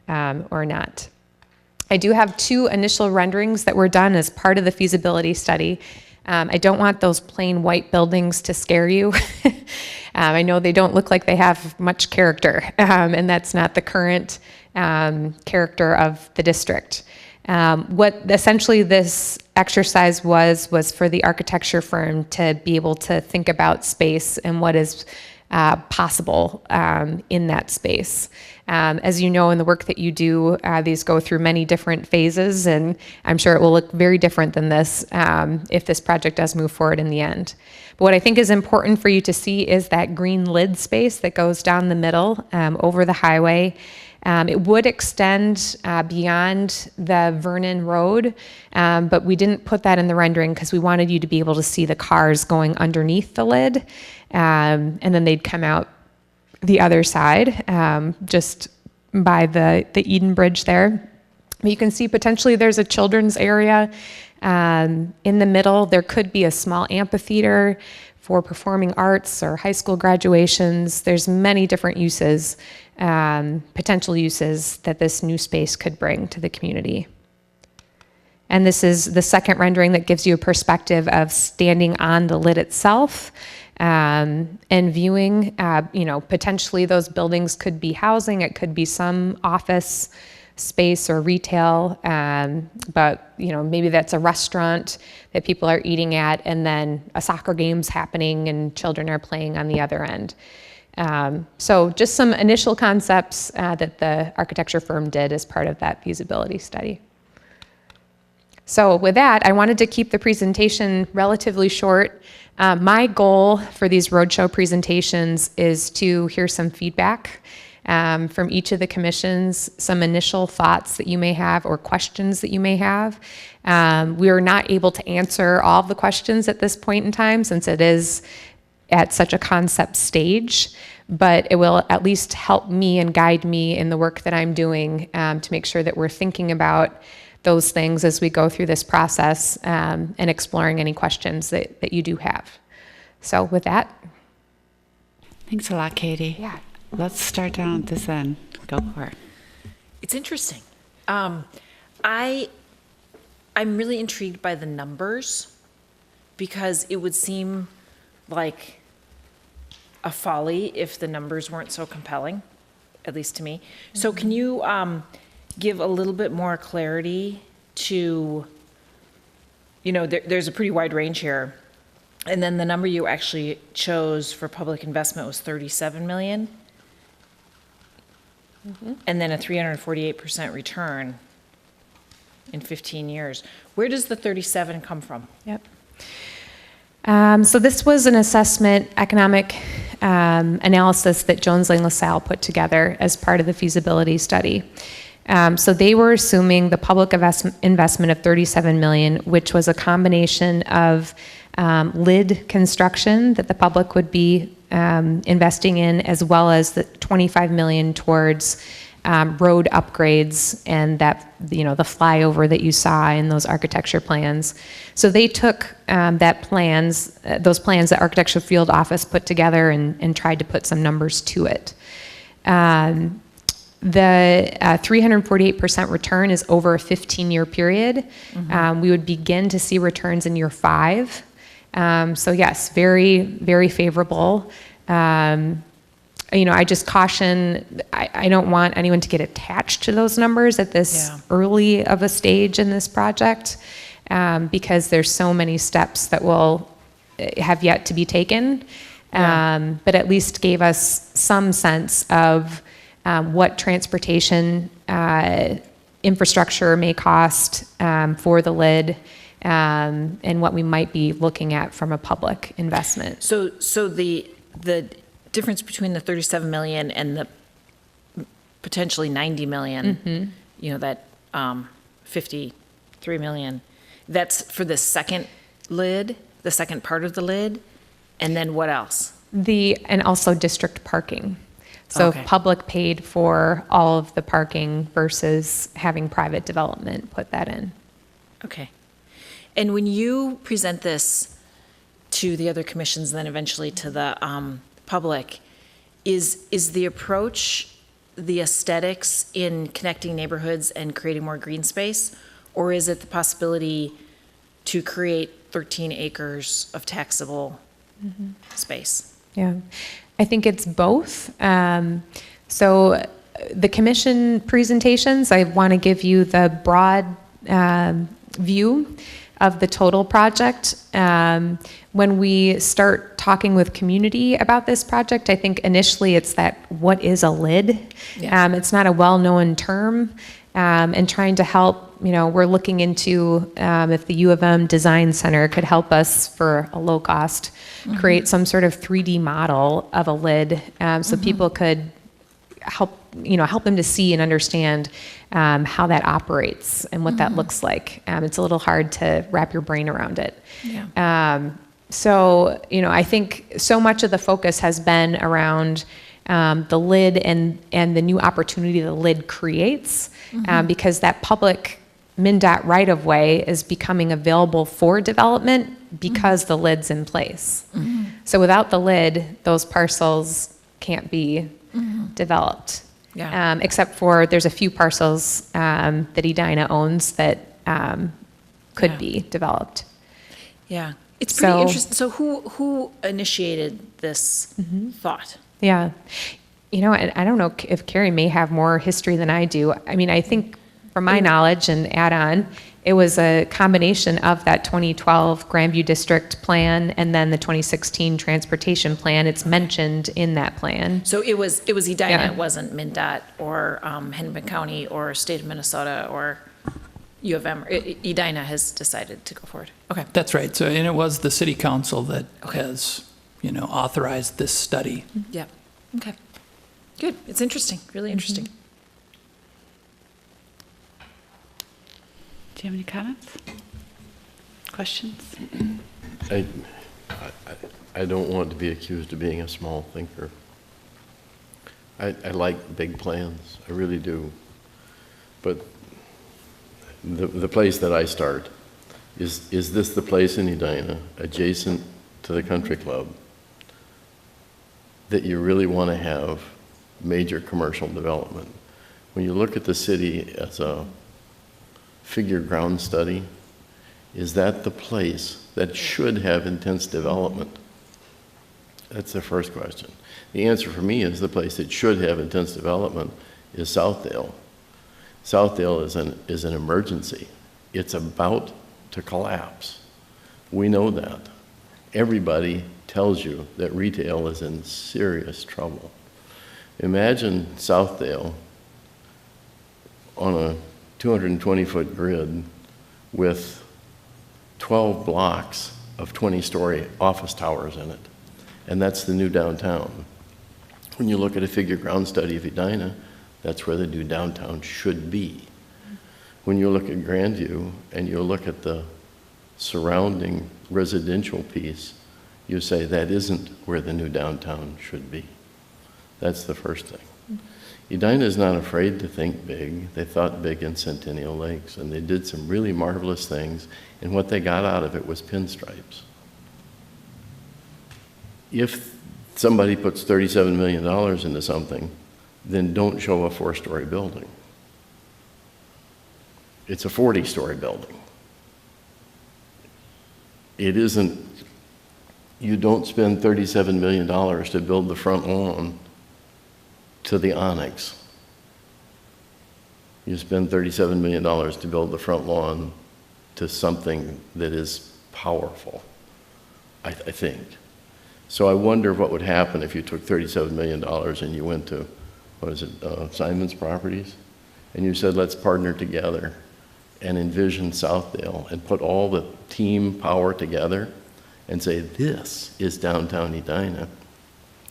Speaker 11: or not. I do have 2 initial renderings that were done as part of the feasibility study. I don't want those plain white buildings to scare you. I know they don't look like they have much character, and that's not the current character of the district. What essentially this exercise was for the architecture firm to be able to think about space and what is possible in that space. As you know, in the work that you do, these go through many different phases, and I'm sure it will look very different than this if this project does move forward in the end. But what I think is important for you to see is that green lid space that goes down the middle over the highway. It would extend beyond the Vernon Road, but we didn't put that in the rendering because we wanted you to be able to see the cars going underneath the lid, and then they'd come out the other side, just by the Eden Bridge there. But you can see potentially there's a children's area in the middle. There could be a small amphitheater for performing arts or high school graduations. There's many different uses, potential uses that this new space could bring to the community. And this is the second rendering that gives you a perspective of standing on the lid itself and viewing, potentially those buildings could be housing, it could be some office space or retail, but maybe that's a restaurant that people are eating at, and then a soccer game's happening and children are playing on the other end. So just some initial concepts that the architecture firm did as part of that feasibility study. So with that, I wanted to keep the presentation relatively short. My goal for these roadshow presentations is to hear some feedback from each of the commissions, some initial thoughts that you may have or questions that you may have. We are not able to answer all of the questions at this point in time since it is at such a concept stage, but it will at least help me and guide me in the work that I'm doing to make sure that we're thinking about those things as we go through this process and exploring any questions that you do have. So with that.
Speaker 1: Thanks a lot, Katie.
Speaker 11: Yeah.
Speaker 1: Let's start down at this end. Go for it.
Speaker 12: It's interesting. I'm really intrigued by the numbers because it would seem like a folly if the numbers weren't so compelling, at least to me. So can you give a little bit more clarity to, there's a pretty wide range here. And then the number you actually chose for public investment was 37 million. And then a 348% return in 15 years. Where does the 37 come from?
Speaker 11: Yep. So this was an assessment, economic analysis that Jones Lang LaSalle put together as part of the feasibility study. So they were assuming the public investment of 37 million, which was a combination of lid construction that the public would be investing in, as well as the 25 million towards road upgrades and that, the flyover that you saw in those architecture plans. So they took those plans that Architecture Field Office put together and tried to put some numbers to it. The 348% return is over a 15-year period. We would begin to see returns in year 5. So yes, very, very favorable. I just caution, I don't want anyone to get attached to those numbers at this early of a stage in this project, because there's so many steps that will have yet to be taken, but at least gave us some sense of what transportation infrastructure may cost for the lid, and what we might be looking at from a public investment.
Speaker 12: So the difference between the 37 million and the potentially 90 million, that 53 million, that's for the second lid, the second part of the lid, and then what else?
Speaker 11: And also district parking. So
Speaker 12: Okay.
Speaker 11: if public paid for all of the parking versus having private development put that in.
Speaker 12: Okay. And when you present this to the other commissions and then eventually to the public, is the approach the aesthetics in connecting neighborhoods and creating more green space? Or is it the possibility to create 13 acres of taxable space?
Speaker 11: Yeah, I think it's both. So the commission presentations, I want to give you the broad view of the total project. When we start talking with community about this project, I think initially it's that, what is a lid?
Speaker 12: Yeah.
Speaker 11: It's not a well-known term, and trying to help, we're looking into if the U of M Design Center could help us for a low cost, create some sort of 3D model of a lid, so people could help them to see and understand how that operates and what that looks like. It's a little hard to wrap your brain around it.
Speaker 12: Yeah.
Speaker 11: So, I think so much of the focus has been around the lid and the new opportunity the lid creates, because that public MnDOT right-of-way is becoming available for development because the lid's in place. So without the lid, those parcels can't be developed.
Speaker 12: Yeah.
Speaker 11: Except for, there's a few parcels that Edina owns that could
Speaker 12: Yeah.
Speaker 11: be developed.
Speaker 12: Yeah. It's pretty
Speaker 11: So-
Speaker 12: interesting. So who initiated this thought?
Speaker 11: Yeah. You know, and I don't know if Carrie may have more history than I do. I mean, I think from my knowledge and add on, it was a combination of that 2012 Grandview District plan and then the 2016 transportation plan. It's mentioned in that plan.
Speaker 12: So it was Edina,
Speaker 11: Yeah.
Speaker 12: it wasn't MnDOT or Hennepin County or State of Minnesota or U of M. Edina has decided to go forward. Okay.
Speaker 7: That's right. So, and it was the city council that has, authorized this study.
Speaker 12: Yeah. Okay. Good. It's interesting. Really interesting.
Speaker 1: Do you have any comments? Questions?
Speaker 9: I don't want to be accused of being a small thinker. I like big plans, I really do. But the place that I start is this the place in Edina, adjacent to the country club, that you really want to have major commercial development? When you look at the city as a figure ground study, is that the place that should have intense development? That's the first question. The answer for me is the place that should have intense development is Southdale. Southdale is an emergency. It's about to collapse. We know that. Everybody tells you that retail is in serious trouble. Imagine Southdale on a 220-foot grid with 12 blocks of 20-story office towers in it. And that's the new downtown. When you look at a figure ground study of Edina, that's where the new downtown should be. When you look at Grandview and you look at the surrounding residential piece, you say that isn't where the new downtown should be. That's the first thing. Edina is not afraid to think big. They thought big in Centennial Lakes, and they did some really marvelous things, and what they got out of it was pinstripes. If somebody puts $37 million into something, then don't show a 4-story building. It's a 40-story building. It isn't, you don't spend $37 million to build the front lawn to the Onyx. You spend $37 million to build the front lawn to something that is powerful, I think. So I wonder what would happen if you took $37 million and you went to, Simon's Properties, and you said, let's partner together and envision Southdale and put all the team power together and say, this is downtown Edina.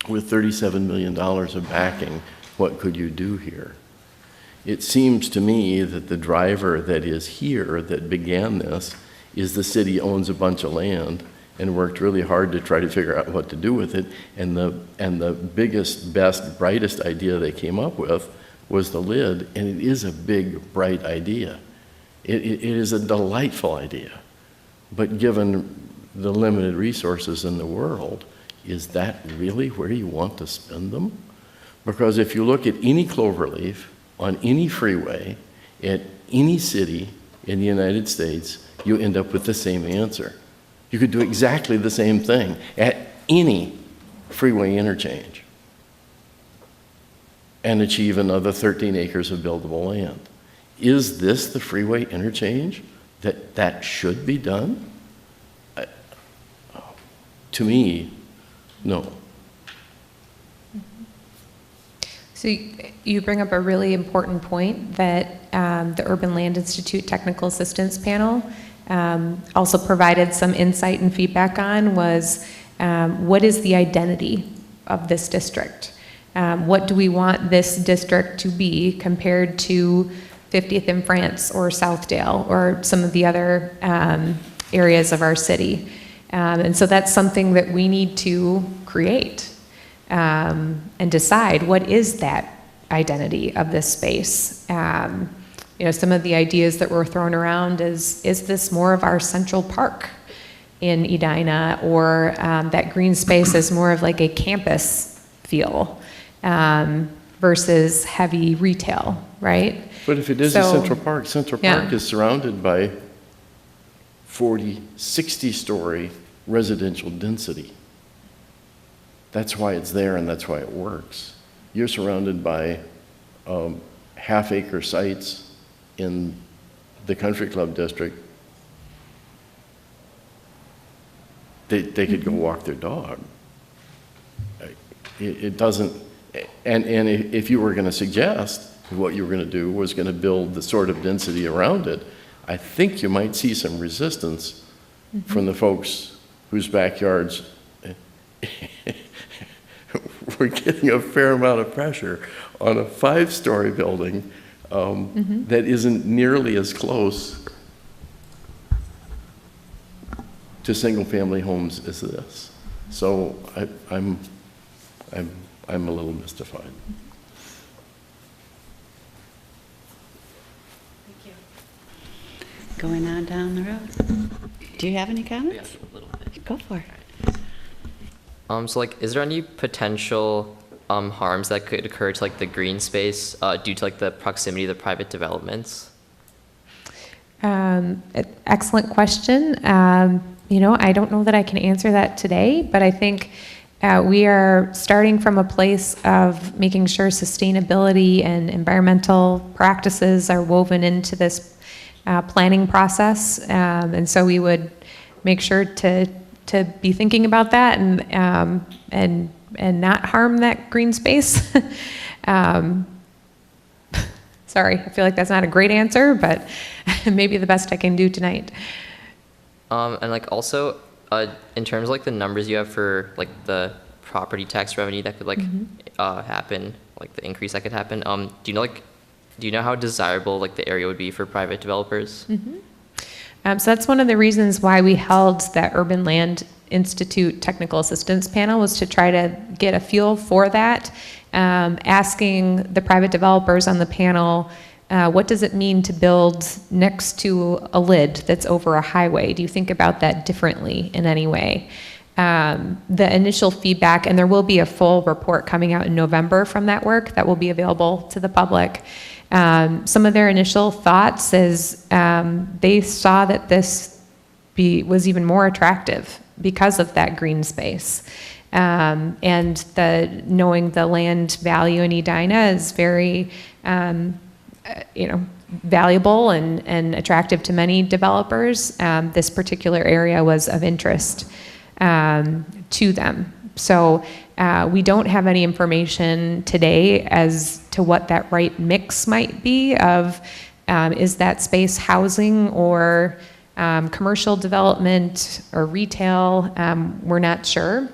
Speaker 9: With $37 million of backing, what could you do here? It seems to me that the driver that is here that began this is the city owns a bunch of land and worked really hard to try to figure out what to do with it. And the biggest, best, brightest idea they came up with was the lid, and it is a big, bright idea. It is a delightful idea. But given the limited resources in the world, is that really where you want to spend them? Because if you look at any cloverleaf on any freeway at any city in the United States, you end up with the same answer. You could do exactly the same thing at any freeway interchange and achieve another 13 acres of buildable land. Is this the freeway interchange that should be done? To me, no.
Speaker 11: So you bring up a really important point that the Urban Land Institute Technical Assistance Panel also provided some insight and feedback on was what is the identity of this district? What do we want this district to be compared to 50th in France or Southdale or some of the other areas of our city? And so that's something that we need to create and decide what is that identity of this space. some of the ideas that were thrown around is this more of our central park in Edina, or that green space is more of like a campus feel versus heavy retail, right?
Speaker 9: But if it is a
Speaker 11: So-
Speaker 9: Central Park
Speaker 11: Yeah.
Speaker 9: is surrounded by 40, 60-story residential density. That's why it's there and that's why it works. You're surrounded by half-acre sites in the country club district. They could go walk their dog. It doesn't, and if you were going to suggest what you were going to do was going to build the sort of density around it, I think you might see some resistance from the folks whose backyards we're getting a fair amount of pressure on a 5-story building that isn't nearly as close to single-family homes as this. So I'm a little mystified.
Speaker 1: Going on down the road. Do you have any comments?
Speaker 13: Yeah, a little bit.
Speaker 1: Go for it.
Speaker 13: So like, is there any potential harms that could occur to like the green space due to like the proximity of the private developments?
Speaker 11: Excellent question. I don't know that I can answer that today, but I think we are starting from a place of making sure sustainability and environmental practices are woven into this planning process. And so we would make sure to be thinking about that and not harm that green space. Sorry, I feel like that's not a great answer, but maybe the best I can do tonight.
Speaker 13: And like also, in terms of like the numbers you have for like the property tax revenue that could like happen, like the increase that could happen, do you know how desirable like the area would be for private developers?
Speaker 11: So that's one of the reasons why we held that Urban Land Institute Technical Assistance Panel, was to try to get a feel for that, asking the private developers on the panel, what does it mean to build next to a lid that's over a highway? Do you think about that differently in any way? The initial feedback, and there will be a full report coming out in November from that work that will be available to the public. Some of their initial thoughts is they saw that this was even more attractive because of that green space. And knowing the land value in Edina is very, valuable and attractive to many developers. This particular area was of interest to them. So we don't have any information today as to what that right mix might be of, is that space housing or commercial development or retail? We're not sure.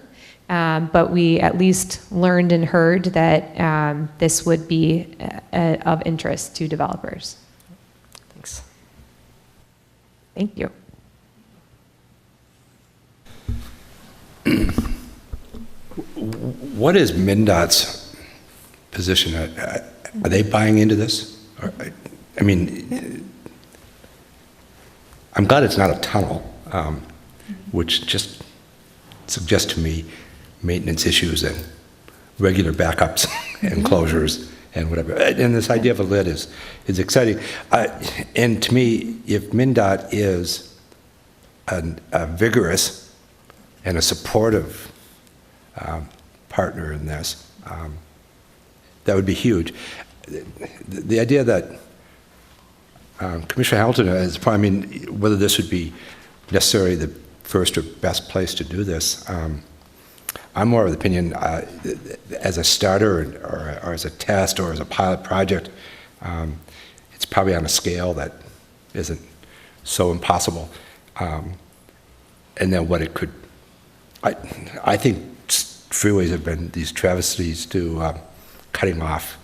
Speaker 11: But we at least learned and heard that this would be of interest to developers.
Speaker 13: Thanks.
Speaker 11: Thank you.
Speaker 10: What is MnDOT's position? Are they buying into this? I mean, I'm glad it's not a tunnel, which just suggests to me maintenance issues and regular backups and closures and whatever. And this idea of a lid is exciting. And to me, if MnDOT is a vigorous and a supportive partner in this, that would be huge. The idea that Commissioner Hamilton has, I mean, whether this would be necessarily the first or best place to do this, I'm more of the opinion as a starter or as a test or as a pilot project, it's probably on a scale that isn't so impossible. And then what it could, I think freeways have been these travesties to cutting off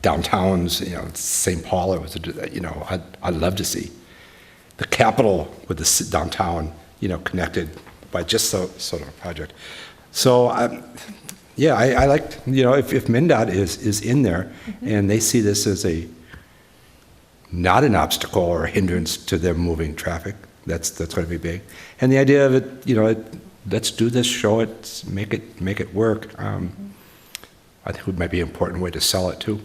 Speaker 10: downtowns, St. Paul, I'd love to see the capital with the downtown, connected by just sort of a project. So, yeah, I like, if MnDOT is in there and they see this as not an obstacle or a hindrance to them moving traffic. That's going to be big. And the idea of it, let's do this, show it, make it work. I think it might be an important way to sell it too.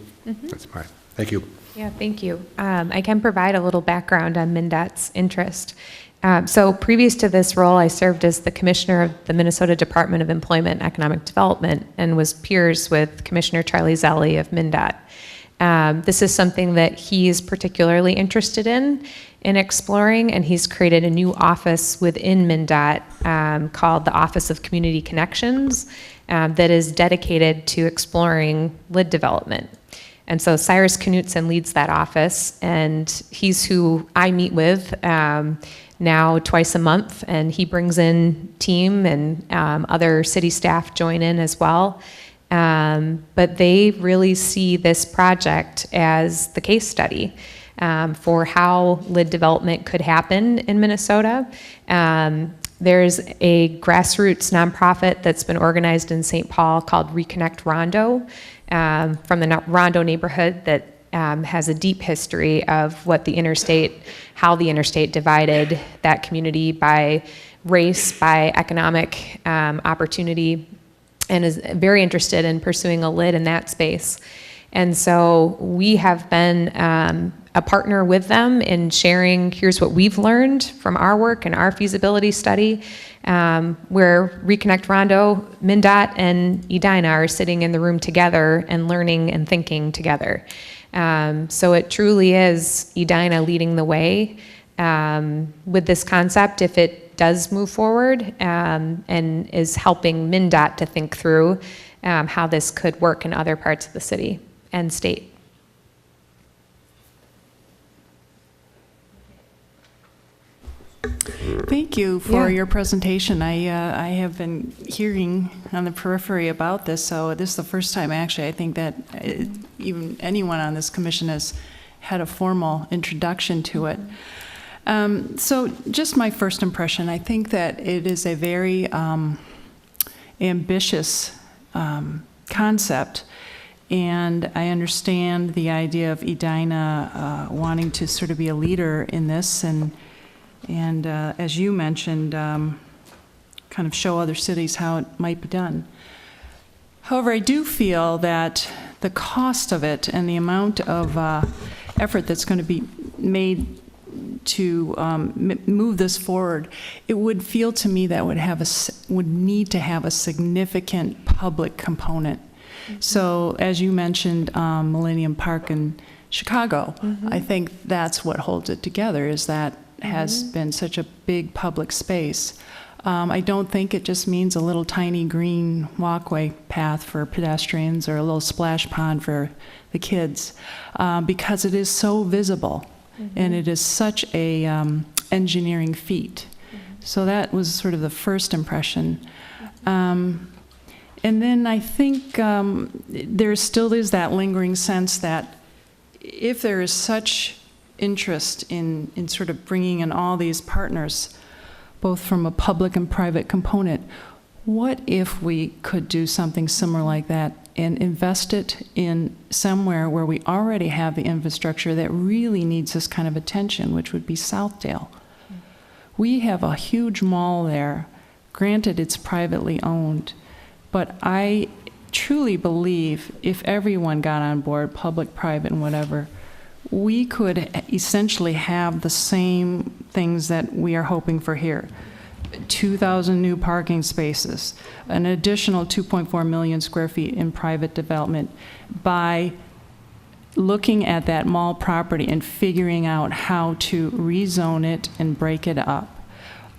Speaker 10: Thank you.
Speaker 11: Yeah, thank you. I can provide a little background on MnDOT's interest. So previous to this role, I served as the commissioner of the Minnesota Department of Employment and Economic Development and was peers with Commissioner Charlie Zelli of MnDOT. This is something that he is particularly interested in exploring, and he's created a new office within MnDOT called the Office of Community Connections that is dedicated to exploring LID development. And so Cyrus Knutson leads that office, and he's who I meet with now twice a month, and he brings in team and other city staff join in as well. But they really see this project as the case study for how LID development could happen in Minnesota. There's a grassroots nonprofit that's been organized in St. Paul called Reconnect Rondo, from the Rondo neighborhood that has a deep history of how the interstate divided that community by race, by economic opportunity, and is very interested in pursuing a LID in that space. And so we have been a partner with them in sharing, here's what we've learned from our work and our feasibility study, where Reconnect Rondo, MnDOT, and Edina are sitting in the room together and learning and thinking together. So it truly is Edina leading the way with this concept if it does move forward, and is helping MnDOT to think through how this could work in other parts of the city and state.
Speaker 6: Thank you for your presentation. I have been hearing on the periphery about this, so this is the first time actually I think that even anyone on this commission has had a formal introduction to it. So just my first impression, I think that it is a very ambitious concept, and I understand the idea of Edina wanting to sort of be a leader in this, and as you mentioned, kind of show other cities how it might be done. However, I do feel that the cost of it and the amount of effort that's going to be made to move this forward, it would feel to me that would need to have a significant public component. So, as you mentioned, Millennium Park in Chicago, I think that's what holds it together, is that has been such a big public space. I don't think it just means a little tiny green walkway path for pedestrians or a little splash pond for the kids, because it is so visible and it is such a engineering feat. So that was sort of the first impression. And then I think there still is that lingering sense that if there is such interest in sort of bringing in all these partners, both from a public and private component, what if we could do something similar like that and invest it in somewhere where we already have the infrastructure that really needs this kind of attention, which would be Southdale. We have a huge mall there. Granted, it's privately owned, but I truly believe if everyone got on board, public, private, and whatever, we could essentially have the same things that we are hoping for here. 2,000 new parking spaces, an additional 2.4 million square feet in private development, by looking at that mall property and figuring out how to rezone it and break it up.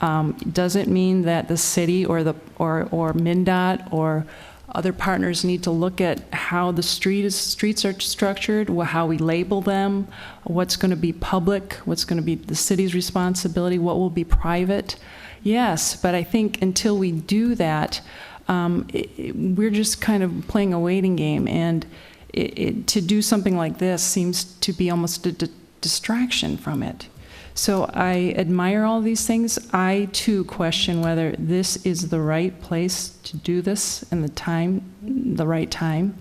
Speaker 6: Does it mean that the city or MnDOT or other partners need to look at how the streets are structured, how we label them, what's going to be public, what's going to be the city's responsibility, what will be private? Yes, but I think until we do that, we're just kind of playing a waiting game, and to do something like this seems to be almost a distraction from it. So I admire all these things. I too question whether this is the right place to do this and the right time.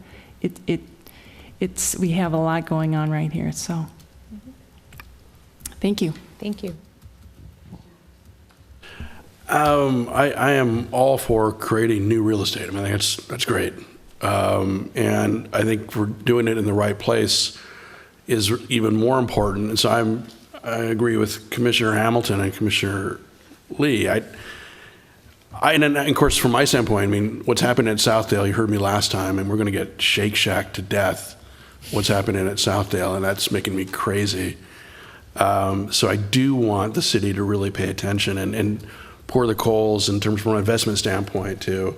Speaker 6: We have a lot going on right here, so. Thank you.
Speaker 11: Thank you.
Speaker 5: I am all for creating new real estate. I mean, I think that's great. And I think for doing it in the right place is even more important. And so I agree with Commissioner Hamilton and Commissioner Lee. And of course, from my standpoint, I mean, what's happening at Southdale, you heard me last time, and we're going to get Shake Shack to death, what's happening at Southdale, and that's making me crazy. So I do want the city to really pay attention and pour the coals in terms from an investment standpoint to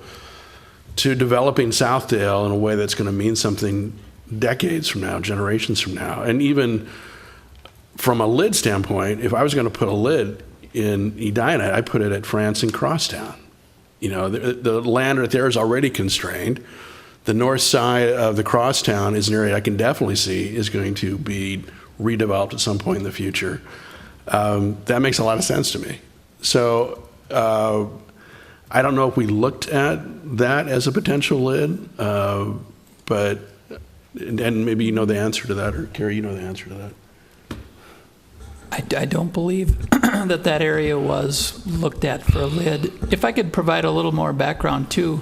Speaker 5: developing Southdale in a way that's going to mean something decades from now, generations from now. And even from a lid standpoint, if I was going to put a lid in Edina, I put it at France and Crosstown. You know, the land right there is already constrained. The north side of the Crosstown is an area I can definitely see is going to be redeveloped at some point in the future. That makes a lot of sense to me. So I don't know if we looked at that as a potential lid, but and maybe you know the answer to that, or Carrie, you know the answer to that.
Speaker 7: I don't believe that area was looked at for a lid. If I could provide a little more background too,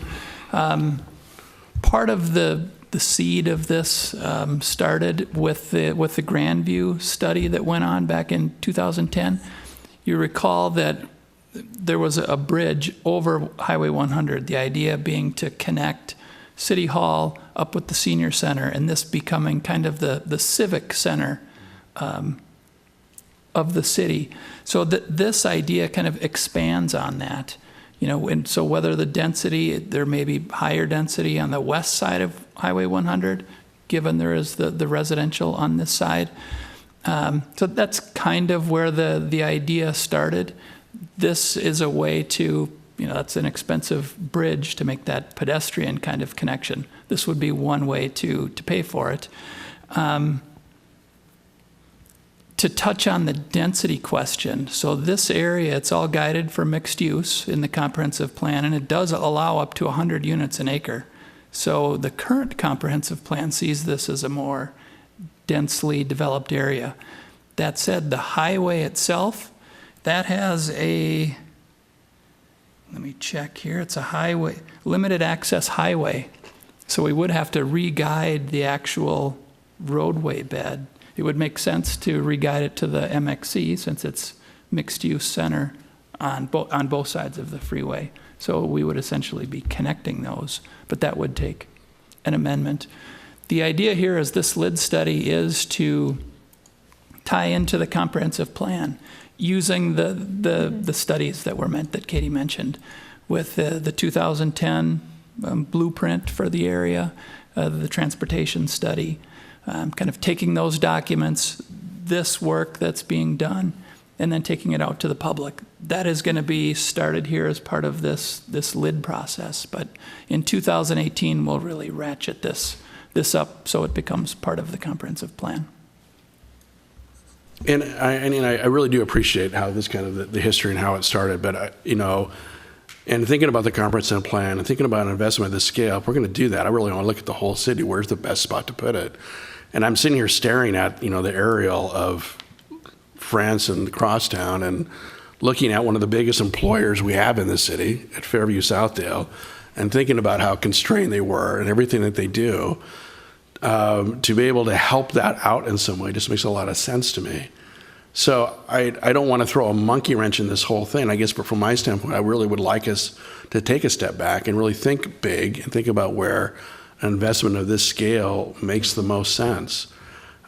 Speaker 7: part of the seed of this started with the Grandview study that went on back in 2010. You recall that there was a bridge over Highway 100, the idea being to connect City Hall up with the senior center, and this becoming kind of the civic center of the city. So this idea kind of expands on that, you know, and so whether the density, there may be higher density on the west side of Highway 100, given there is the residential on this side. So that's kind of where the idea started. This is a way to, you know, that's an expensive bridge to make that pedestrian kind of connection. This would be one way to pay for it. To touch on the density question, so this area, it's all guided for mixed use in the comprehensive plan, and it does allow up to 100 units an acre. So the current comprehensive plan sees this as a more densely developed area. That said, the highway itself, that has a, let me check here, it's a highway, limited access highway. So we would have to re-guide the actual roadway bed. It would make sense to re-guide it to the MXC since it's mixed-use center on both sides of the freeway. So we would essentially be connecting those, but that would take an amendment. The idea here is this lid study is to tie into the comprehensive plan using the studies that were meant, that Katie mentioned, with the 2010 blueprint for the area, the transportation study, kind of taking those documents, this work that's being done, and then taking it out to the public. That is going to be started here as part of this lid process, but in 2018 we'll really ratchet this up so it becomes part of the comprehensive plan.
Speaker 5: And I really do appreciate how this kind of the history and how it started, but you know, and thinking about the comprehensive plan and thinking about an investment at this scale, if we're going to do that, I really want to look at the whole city. Where's the best spot to put it? And I'm sitting here staring at, you know, the aerial of France and Crosstown and looking at one of the biggest employers we have in the city at Fairview Southdale and thinking about how constrained they were and everything that they do. To be able to help that out in some way just makes a lot of sense to me. So I don't want to throw a monkey wrench in this whole thing, I guess, but from my standpoint, I really would like us to take a step back and really think big and think about where an investment of this scale makes the most sense.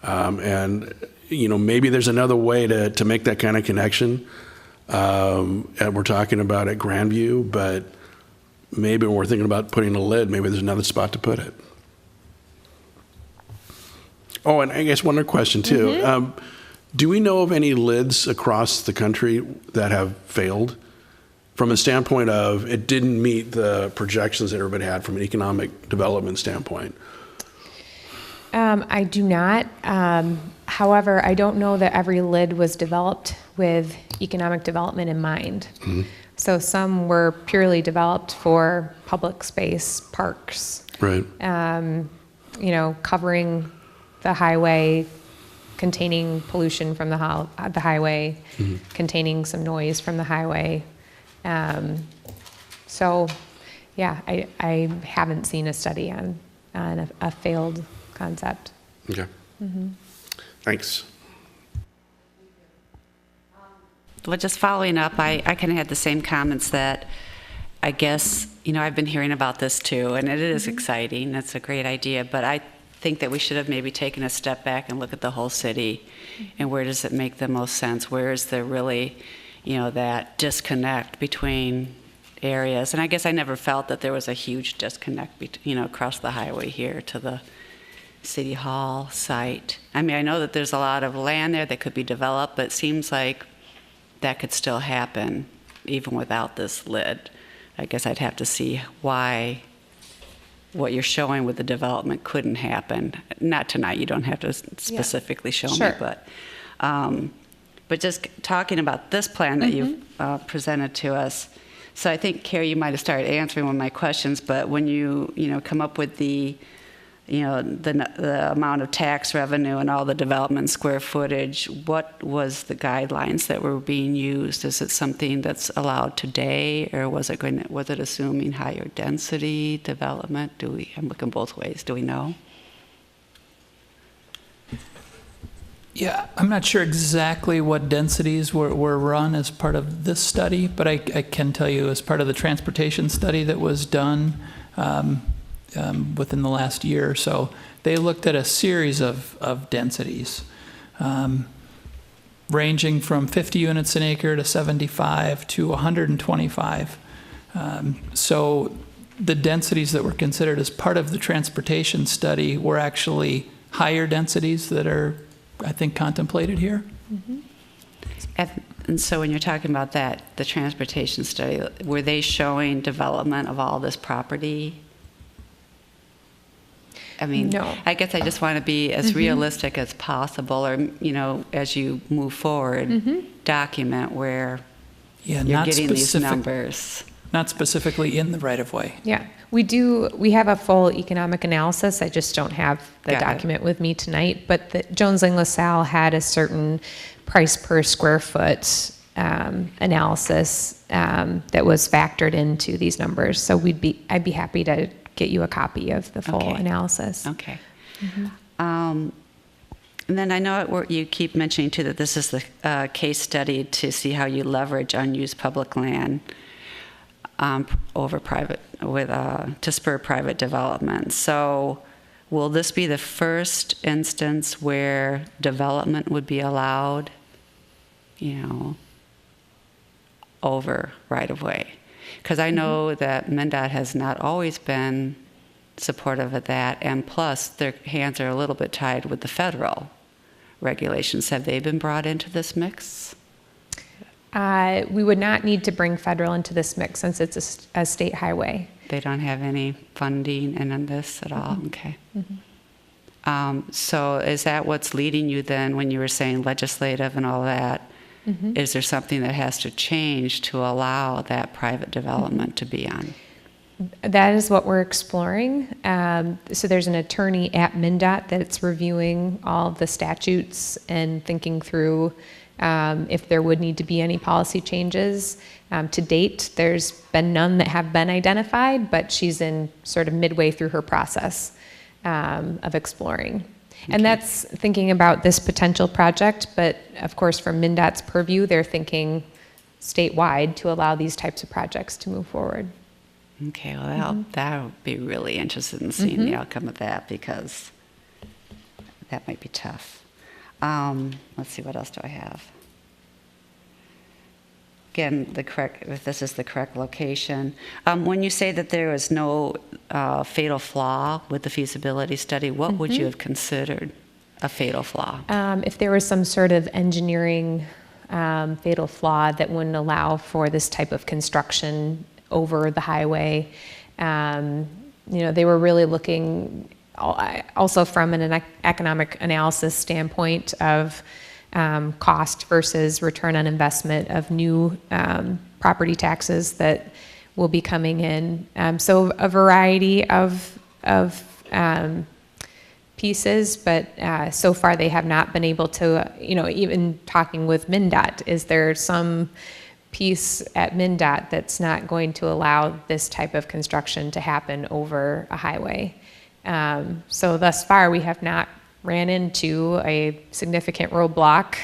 Speaker 5: And, you know, maybe there's another way to make that kind of connection. And we're talking about at Grandview, but maybe when we're thinking about putting a lid, maybe there's another spot to put it. Oh, and I guess one other question too. Mm-hmm. Do we know of any lids across the country that have failed from a standpoint of it didn't meet the projections that everybody had from an economic development standpoint?
Speaker 11: I do not. However, I don't know that every lid was developed with economic development in mind. Mm-hmm. So some were purely developed for public space, parks.
Speaker 5: Right.
Speaker 11: You know, covering the highway, containing pollution from the highway, containing some noise from the highway. So, yeah, I haven't seen a study on a failed concept.
Speaker 5: Okay. Thanks.
Speaker 1: Well, just following up, I kind of had the same comments that I guess, I've been hearing about this too, and it is exciting. It's a great idea, but I think that we should have maybe taken a step back and look at the whole city and where does it make the most sense? Where is there really, that disconnect between areas? And I guess I never felt that there was a huge disconnect, across the highway here to the City Hall site. I mean, I know that there's a lot of land there that could be developed, but it seems like that could still happen even without this lid. I guess I'd have to see why what you're showing with the development couldn't happen. Not tonight, you don't have to specifically show me, but just talking about this plan that you've presented to us. So I think, Carrie, you might have started answering one of my questions, but when you come up with the amount of tax revenue and all the development square footage, what was the guidelines that were being used? Is it something that's allowed today, or was it assuming higher density development? I'm looking both ways. Do we know?
Speaker 7: Yeah, I'm not sure exactly what densities were run as part of this study, but I can tell you as part of the transportation study that was done within the last year or so, they looked at a series of densities, ranging from 50 units an acre to 75 to 125. So the densities that were considered as part of the transportation study were actually higher densities that are, I think, contemplated here.
Speaker 1: And so when you're talking about that, the transportation study, were they showing development of all this property? I mean,
Speaker 11: No.
Speaker 1: I guess I just want to be as realistic as possible, or, as you move forward, document where you're getting these numbers.
Speaker 7: Not specifically in the right-of-way.
Speaker 11: Yeah, we have a full economic analysis. I just don't have the
Speaker 1: Got it.
Speaker 11: document with me tonight, but the Jones Lang LaSalle had a certain price per square foot analysis that was factored into these numbers. So I'd be happy to get you a copy of the full analysis.
Speaker 1: Okay. And then I know you keep mentioning too that this is the case study to see how you leverage unused public land over private to spur private development. So will this be the first instance where development would be allowed, over right of way? Because I know that MnDOT has not always been supportive of that, and plus their hands are a little bit tied with the federal regulations. Have they been brought into this mix?
Speaker 11: We would not need to bring federal into this mix since it's a state highway.
Speaker 1: They don't have any funding in this at all? Okay. So is that what's leading you then when you were saying legislative and all that? Is there something that has to change to allow that private development to be on?
Speaker 11: That is what we're exploring. So there's an attorney at MnDOT that's reviewing all of the statutes and thinking through if there would need to be any policy changes. To date, there's been none that have been identified, but she's in sort of midway through her process of exploring. And that's thinking about this potential project, but of course from MnDOT's purview, they're thinking statewide to allow these types of projects to move forward.
Speaker 1: Okay, well, that'll be really interested in seeing the outcome of that, because that might be tough. Let's see, what else do I have? Again, if this is the correct location. When you say that there was no fatal flaw with the feasibility study, what would you have considered a fatal flaw?
Speaker 11: If there was some sort of engineering fatal flaw that wouldn't allow for this type of construction over the highway, they were really looking also from an economic analysis standpoint of cost versus return on investment of new property taxes that will be coming in. So a variety of pieces, but so far they have not been able to, even talking with MnDOT, is there some piece at MnDOT that's not going to allow this type of construction to happen over a highway? So thus far, we have not ran into a significant roadblock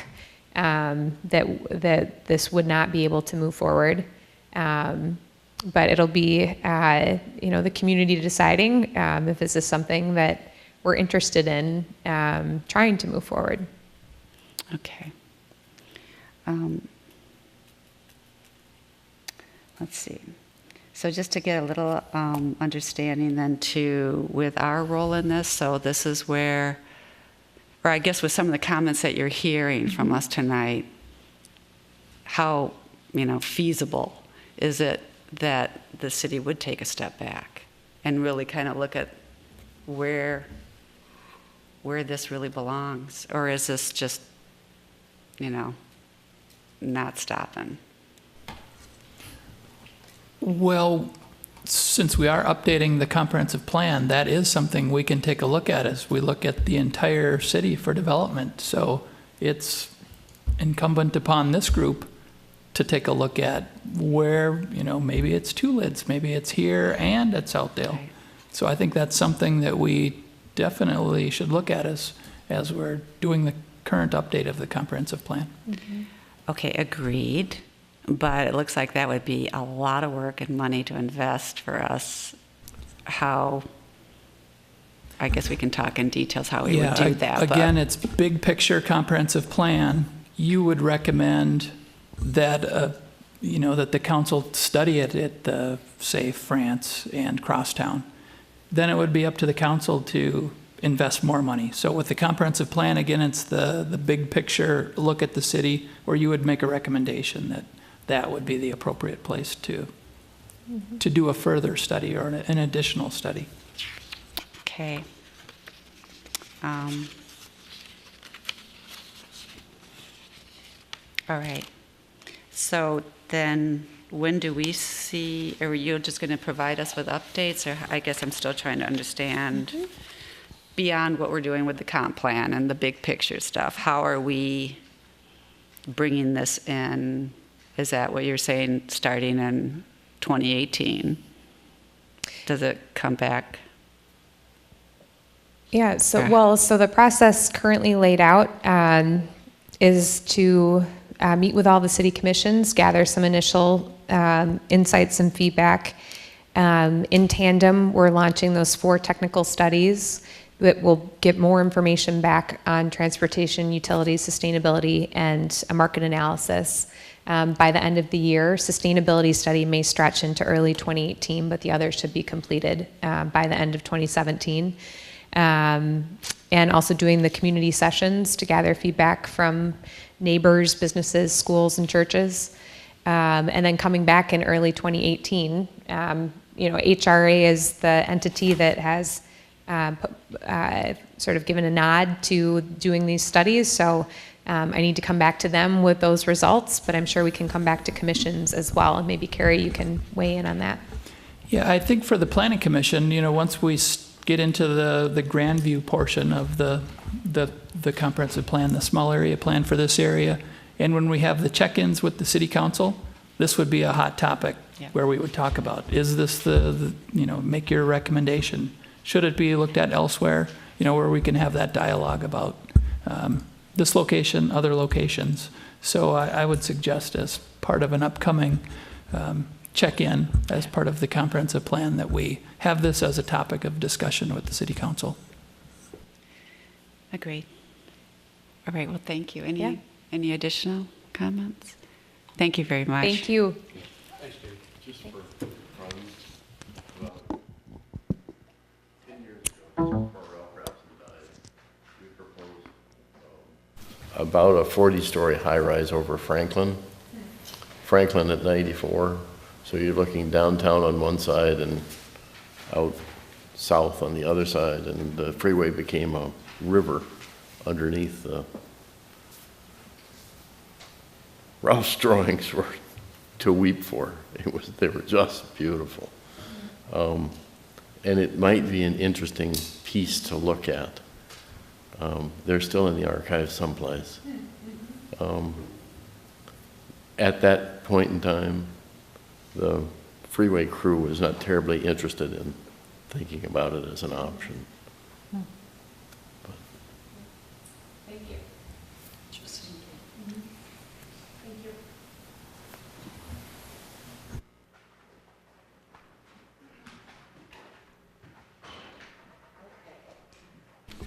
Speaker 11: that this would not be able to move forward. But it'll be, the community deciding if this is something that we're interested in trying to move forward.
Speaker 1: Okay. Let's see. So just to get a little understanding then too, with our role in this, so this is where, or I guess with some of the comments that you're hearing from us tonight, how, feasible is it that the city would take a step back and really kind of look at where this really belongs? Or is this just, not stopping?
Speaker 7: Well, since we are updating the comprehensive plan, that is something we can take a look at as we look at the entire city for development. So it's incumbent upon this group to take a look at where, maybe it's two lids, maybe it's here and at Southdale.
Speaker 1: Right.
Speaker 7: So I think that's something that we definitely should look at as we're doing the current update of the comprehensive plan.
Speaker 1: Okay, agreed. But it looks like that would be a lot of work and money to invest for us. How, I guess we can talk in details how we would do that.
Speaker 7: Again, it's big picture comprehensive plan. You would recommend that, that the council study it at the, say, France and Crosstown. Then it would be up to the council to invest more money. So with the comprehensive plan, again, it's the big picture look at the city where you would make a recommendation that would be the appropriate place to do a further study or an additional study.
Speaker 1: Okay. All right. So then when do we see, are you just going to provide us with updates? Or I guess I'm still trying to understand beyond what we're doing with the comp plan and the big picture stuff. How are we bringing this in? Is that what you're saying, starting in 2018? Does it come back?
Speaker 11: Yeah, so the process currently laid out is to meet with all the city commissions, gather some initial insights and feedback. In tandem, we're launching those 4 technical studies that will get more information back on transportation, utilities, sustainability, and a market analysis. By the end of the year, sustainability study may stretch into early 2018, but the others should be completed by the end of 2017. And also doing the community sessions to gather feedback from neighbors, businesses, schools, and churches. And then coming back in early 2018, HRA is the entity that has sort of given a nod to doing these studies. So I need to come back to them with those results, but I'm sure we can come back to commissions as well. And maybe Carrie, you can weigh in on that.
Speaker 7: Yeah, I think for the planning commission, once we get into the Grandview portion of the comprehensive plan, the small area plan for this area, and when we have the check-ins with the city council, this would be a hot topic where we would talk about, is this make your recommendation? Should it be looked at elsewhere? Where we can have that dialogue about this location, other locations. So I would suggest as part of an upcoming check-in as part of the comprehensive plan that we have this as a topic of discussion with the city council.
Speaker 1: Agreed. All right, well, thank you. Any additional comments? Thank you very much.
Speaker 11: Thank you.
Speaker 9: Thanks, Dave. Just for about 10 years ago, we proposed about a 40-story high-rise over Franklin at 94. So you're looking downtown on one side and out south on the other side, and the freeway became a river underneath the Ralph's drawings were to weep for. They were just beautiful. And it might be an interesting piece to look at They're still in the archive someplace. At that point in time, the freeway crew was not terribly interested in thinking about it as an option.
Speaker 2: Thank you. Thank you.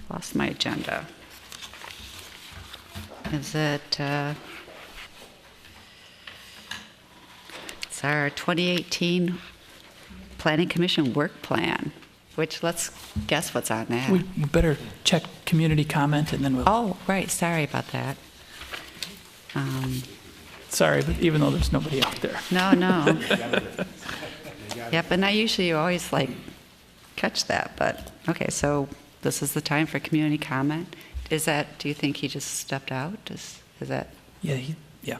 Speaker 1: Lost my agenda. Is it, it's our 2018 Planning Commission work plan, which let's guess what's on that.
Speaker 7: We better check community comment and then we'll,
Speaker 1: Oh, right, sorry about that.
Speaker 7: sorry, but even though there's nobody out there.
Speaker 1: No. Yep, and I usually always like catch that, but, okay, so this is the time for community comment. Is that, do you think he just stepped out? Is that,
Speaker 7: Yeah, yeah.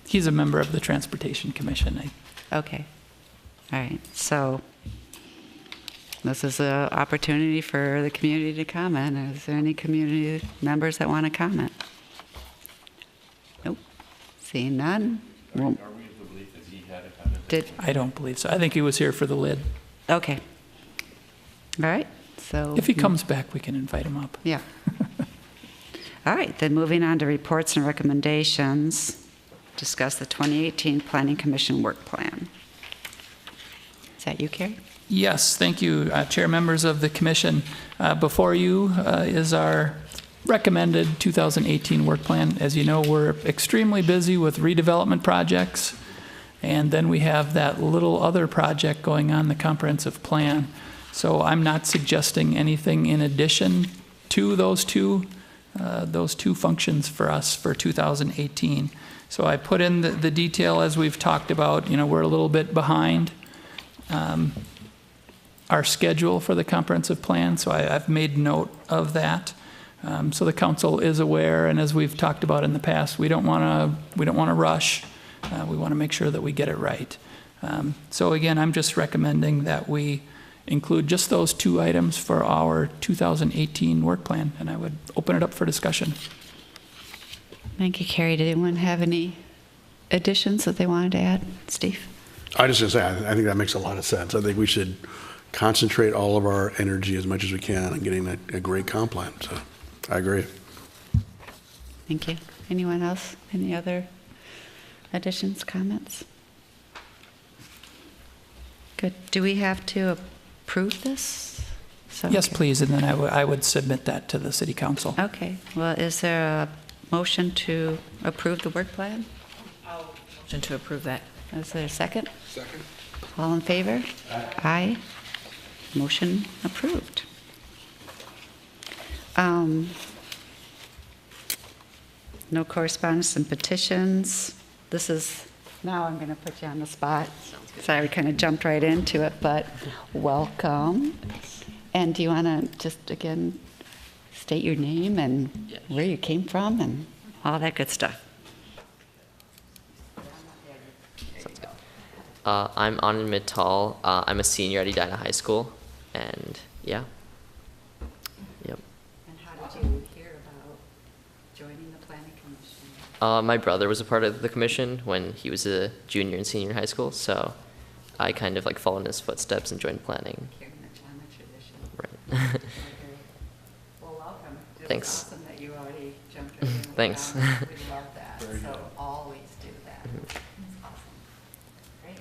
Speaker 7: He's a member of the Transportation Commission.
Speaker 1: okay. All right, so this is an opportunity for the community to comment. Is there any community members that want to comment? Nope, seeing none. Well,
Speaker 9: Are we of the belief that he had a comment?
Speaker 7: I don't believe so. I think he was here for the lid.
Speaker 1: Okay. All right, so.
Speaker 7: If he comes back, we can invite him up.
Speaker 1: Yeah. All right, then moving on to reports and recommendations, discuss the 2018 Planning Commission work plan. Is that you, Carrie?
Speaker 7: Yes, thank you, Chair, members of the commission. Before you is our recommended 2018 work plan. As you know, we're extremely busy with redevelopment projects, and then we have that little other project going on, the comprehensive plan. So I'm not suggesting anything in addition to those two functions for us for 2018. So I put in the detail as we've talked about. You know, we're a little bit behind our schedule for the comprehensive plan, so I've made note of that. So the council is aware, and as we've talked about in the past, we don't want to rush. We want to make sure that we get it right. So again, I'm just recommending that we include just those two items for our 2018 work plan, and I would open it up for discussion.
Speaker 1: Thank you, Carrie. Did anyone have any additions that they wanted to add? Steve?
Speaker 5: I just going to say, I think that makes a lot of sense. I think we should concentrate all of our energy as much as we can on getting a great comp plan. So I agree.
Speaker 1: Thank you. Anyone else? Any other additions, comments? Good. Do we have to approve this? So,
Speaker 7: Yes,
Speaker 1: okay.
Speaker 7: please, and then I would submit that to the city council.
Speaker 1: Okay. Well, is there a motion to approve the work plan?
Speaker 12: Motion to approve that.
Speaker 1: Is there a second?
Speaker 3: Second.
Speaker 1: All in favor? Aye. Motion approved. No correspondence and petitions. This is, now I'm going to put you on the spot. Sorry, we kind of jumped right into it, but welcome. And do you want to just, again, state your name and where you came from and all that good stuff?
Speaker 13: I'm Anand Mittal. I'm a senior at Edina High School, and yeah. Yep.
Speaker 1: And how did you hear about joining the planning commission?
Speaker 13: My brother was a part of the commission when he was a junior and senior in high school, so I kind of like followed in his footsteps and joined planning.
Speaker 1: Carrying the family tradition.
Speaker 13: Right.
Speaker 1: Okay. Well, welcome. It
Speaker 13: Thanks.
Speaker 1: was awesome that you already jumped right in. with
Speaker 13: Thanks.
Speaker 1: them. We love that. So always do that. It's awesome. Great.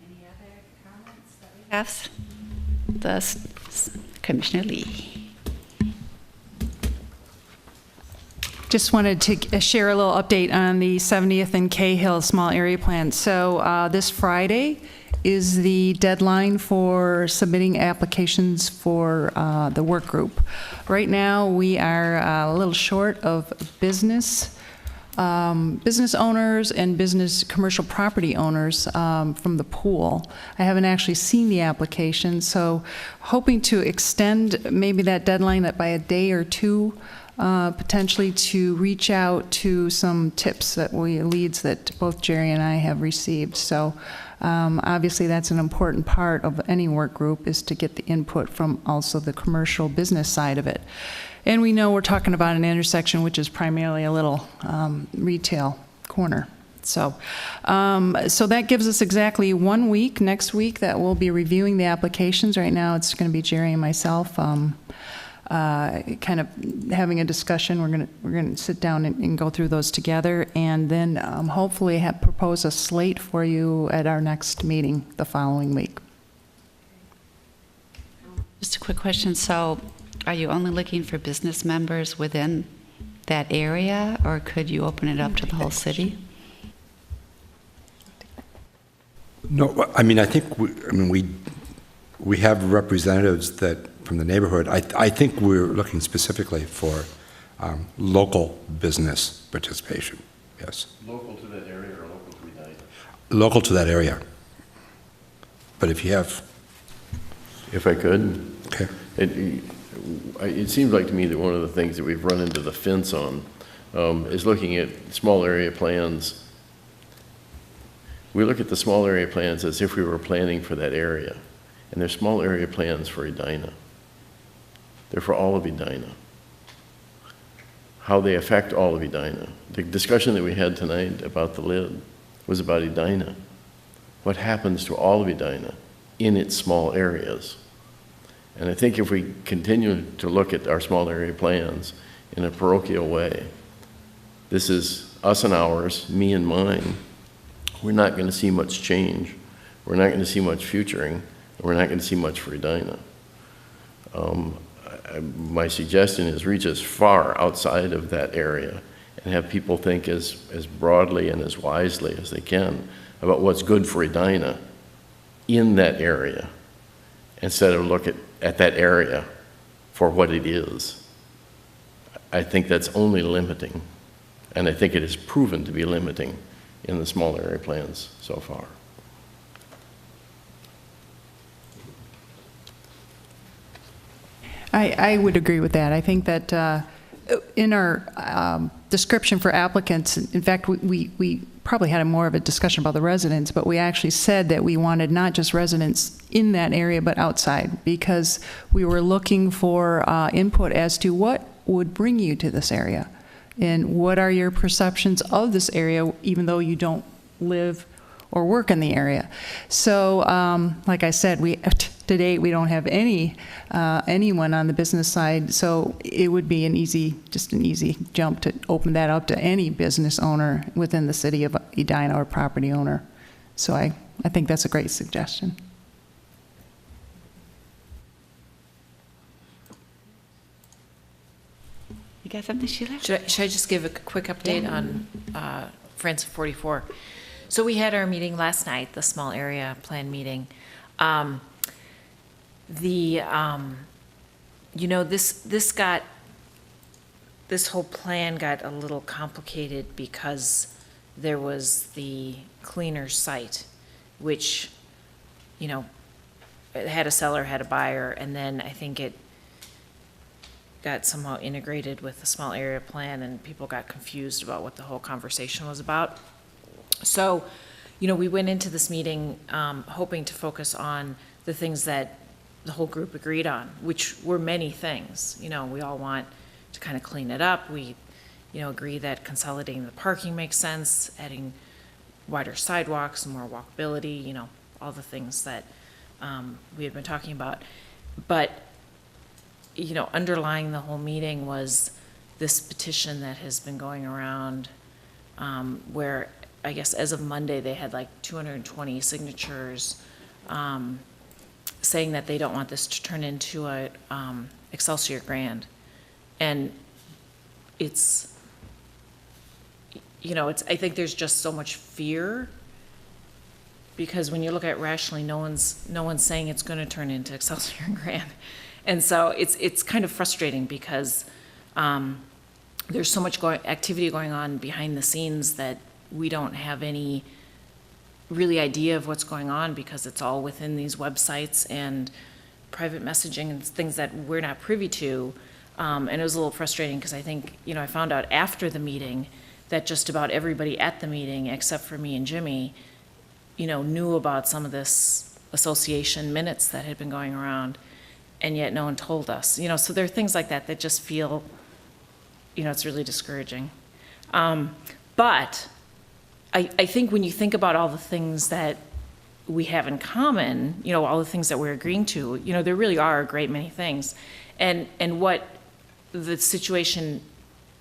Speaker 1: Any other comments that we have? Commissioner Lee.
Speaker 6: Just wanted to share a little update on the 70th and Cahill Small Area Plan. So this Friday is the deadline for submitting applications for the work group. Right now, we are a little short of business owners and commercial property owners from the pool. I haven't actually seen the application, so hoping to extend maybe that deadline by a day or two potentially to reach out to some tips leads that both Jerry and I have received. So obviously that's an important part of any work group, is to get the input from also the commercial business side of it. And we know we're talking about an intersection which is primarily a little retail corner. So that gives us exactly 1 week, next week, that we'll be reviewing the applications. Right now it's going to be Jerry and myself kind of having a discussion. We're going to sit down and go through those together, and then hopefully propose a slate for you at our next meeting the following week.
Speaker 1: Just a quick question. So are you only looking for business members within that area, or could you open it up to the whole city?
Speaker 10: No, I mean, I think we have representatives that from the neighborhood. I think we're looking specifically for local business participation. Yes.
Speaker 9: Local to that area or local to Edina?
Speaker 10: Local to that area. But if you have,
Speaker 9: if I could,
Speaker 10: okay.
Speaker 9: It seems like to me that one of the things that we've run into the fence on is looking at small area plans. We look at the small area plans as if we were planning for that area. And they're small area plans for Edina. They're for all of Edina. How they affect all of Edina. The discussion that we had tonight about the lid was about Edina. What happens to all of Edina in its small areas? And I think if we continue to look at our small area plans in a parochial way, this is us and ours, me and mine, we're not going to see much change. We're not going to see much futuring. We're not going to see much for Edina. My suggestion is reach as far outside of that area and have people think as broadly and as wisely as they can about what's good for Edina in that area, instead of look at that area for what it is. I think that's only limiting, and I think it has proven to be limiting in the small area plans so far.
Speaker 6: I would agree with that. I think that in our description for applicants, in fact, we probably had more of a discussion about the residents, but we actually said that we wanted not just residents in that area, but outside, because we were looking for input as to what would bring you to this area, and what are your perceptions of this area, even though you don't live or work in the area. So, like I said, to date we don't have anyone on the business side, so it would be an easy jump to open that up to any business owner within the city of Edina or property owner. So I think that's a great suggestion.
Speaker 1: You got something, Sheila?
Speaker 12: Should I just give a quick update on France 44? So we had our meeting last night, the small area plan meeting. This whole plan got a little complicated because there was the cleaner site, which, it had a seller, had a buyer, and then I think it got somehow integrated with the small area plan, and people got confused about what the whole conversation was about. So, we went into this meeting hoping to focus on the things that the whole group agreed on, which were many things. We all want to kind of clean it up. We, agree that consolidating the parking makes sense, adding wider sidewalks, more walkability, all the things that we had been talking about. But, underlying the whole meeting was this petition that has been going around where I guess as of Monday, they had like 220 signatures saying that they don't want this to turn into a Excelsior Grand. And it's, I think there's just so much fear, because when you look at it rationally, no one's saying it's going to turn into Excelsior Grand. And so it's kind of frustrating because there's so much activity going on behind the scenes that we don't have any really idea of what's going on, because it's all within these websites and private messaging and things that we're not privy to. And it was a little frustrating because I think, I found out after the meeting that just about everybody at the meeting, except for me and Jimmy, knew about some of this association minutes that had been going around, and yet no one told us. So there are things like that that just feel, it's really discouraging. But I think when you think about all the things that we have in common, all the things that we're agreeing to, there really are a great many things. And what the situation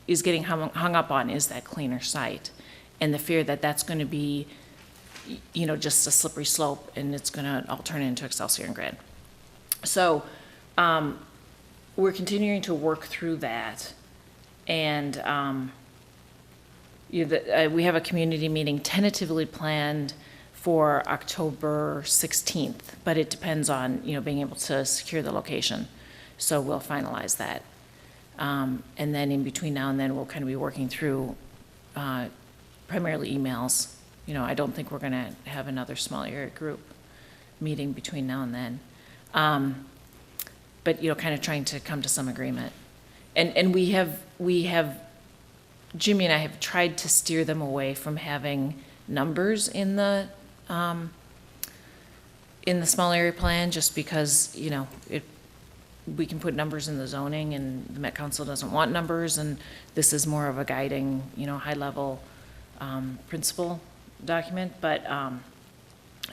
Speaker 12: is getting hung up on is that cleaner site, and the fear that that's going to be, just a slippery slope, and it's going to all turn into Excelsior and Grid. So we're continuing to work through that, and we have a community meeting tentatively planned for October 16th, but it depends on, being able to secure the location. So we'll finalize that. And then in between now and then, we'll kind of be working through primarily emails. I don't think we're going to have another small area group meeting between now and then. But, kind of trying to come to some agreement. And we have, Jimmy and I have tried to steer them away from having numbers in the small area plan, just because, we can put numbers in the zoning, and the Met Council doesn't want numbers, and this is more of a guiding, high-level principle document, but I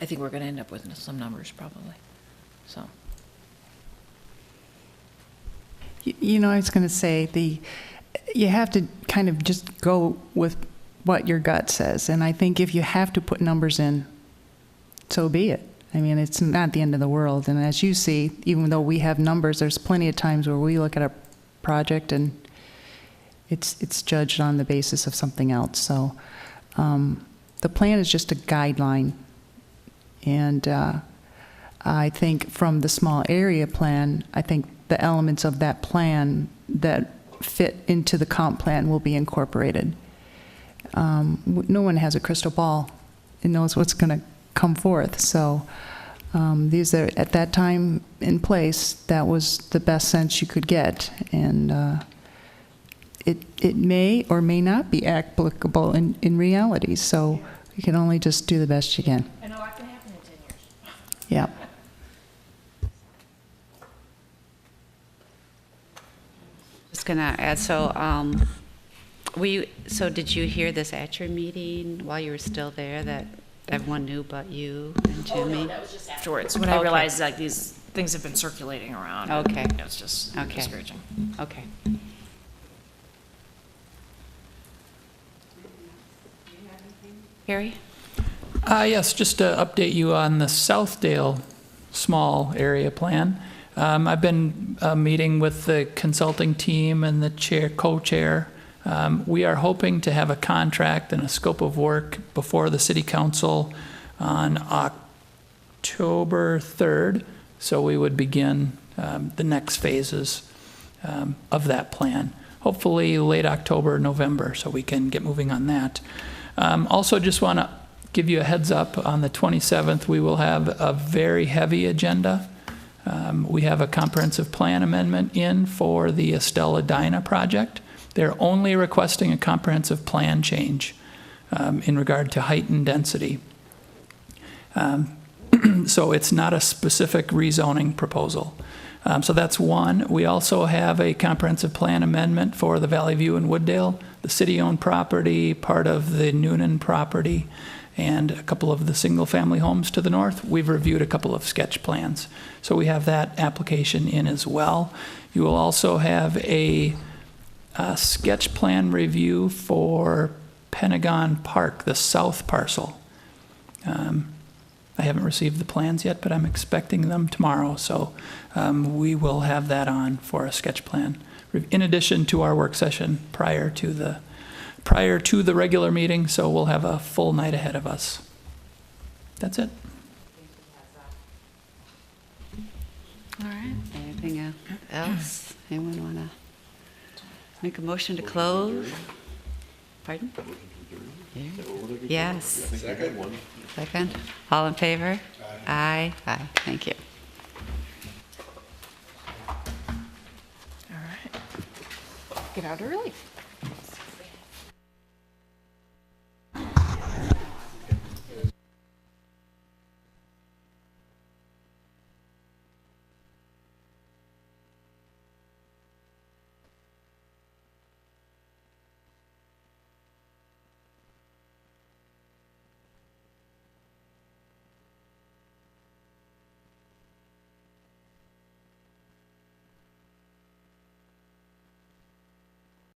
Speaker 12: think we're going to end up with some numbers probably, so.
Speaker 6: I was going to say, you have to kind of just go with what your gut says, and I think if you have to put numbers in, so be it. I mean, it's not the end of the world. And as you see, even though we have numbers, there's plenty of times where we look at a project and it's judged on the basis of something else. So the plan is just a guideline. And I think from the small area plan, I think the elements of that plan that fit into the comp plan will be incorporated. No one has a crystal ball and knows what's going to come forth. So these are, at that time in place, that was the best sense you could get. And it may or may not be applicable in reality. So you can only just do the best you can.
Speaker 12: And a lot can happen in 10 years.
Speaker 6: Yeah.
Speaker 1: Just gonna add, so did you hear this at your meeting while you were still there, that everyone knew but you and Jimmy?
Speaker 12: Oh, no, that was just afterwards, when I realized that these things have been circulating around.
Speaker 1: Okay.
Speaker 12: It was just discouraging.
Speaker 1: Okay. Harry?
Speaker 7: Yes, just to update you on the Southdale small area plan. I've been meeting with the consulting team and the co-chair. We are hoping to have a contract and a scope of work before the City Council on October 3rd, so we would begin the next phases of that plan. Hopefully late October, November, so we can get moving on that. Also, just want to give you a heads up, on the 27th, we will have a very heavy agenda. We have a comprehensive plan amendment in for the Edina project. They're only requesting a comprehensive plan change in regard to height and density. So it's not a specific rezoning proposal. So that's one. We also have a comprehensive plan amendment for the Valley View and Wooddale, the city-owned property, part of the Noonan property, and a couple of the single-family homes to the north. We've reviewed a couple of sketch plans. So we have that application in as well. You will also have a sketch plan review for Pentagon Park, the south parcel. I haven't received the plans yet, but I'm expecting them tomorrow. So we will have that on for a sketch plan, in addition to our work session prior to the regular meeting. So we'll have a full night ahead of us. That's it.
Speaker 1: All right. Anything else? Anyone want to make a motion to close? Pardon? Yes. Second. All in favor? Aye. Aye. Thank you.
Speaker 12: All right. Get out early.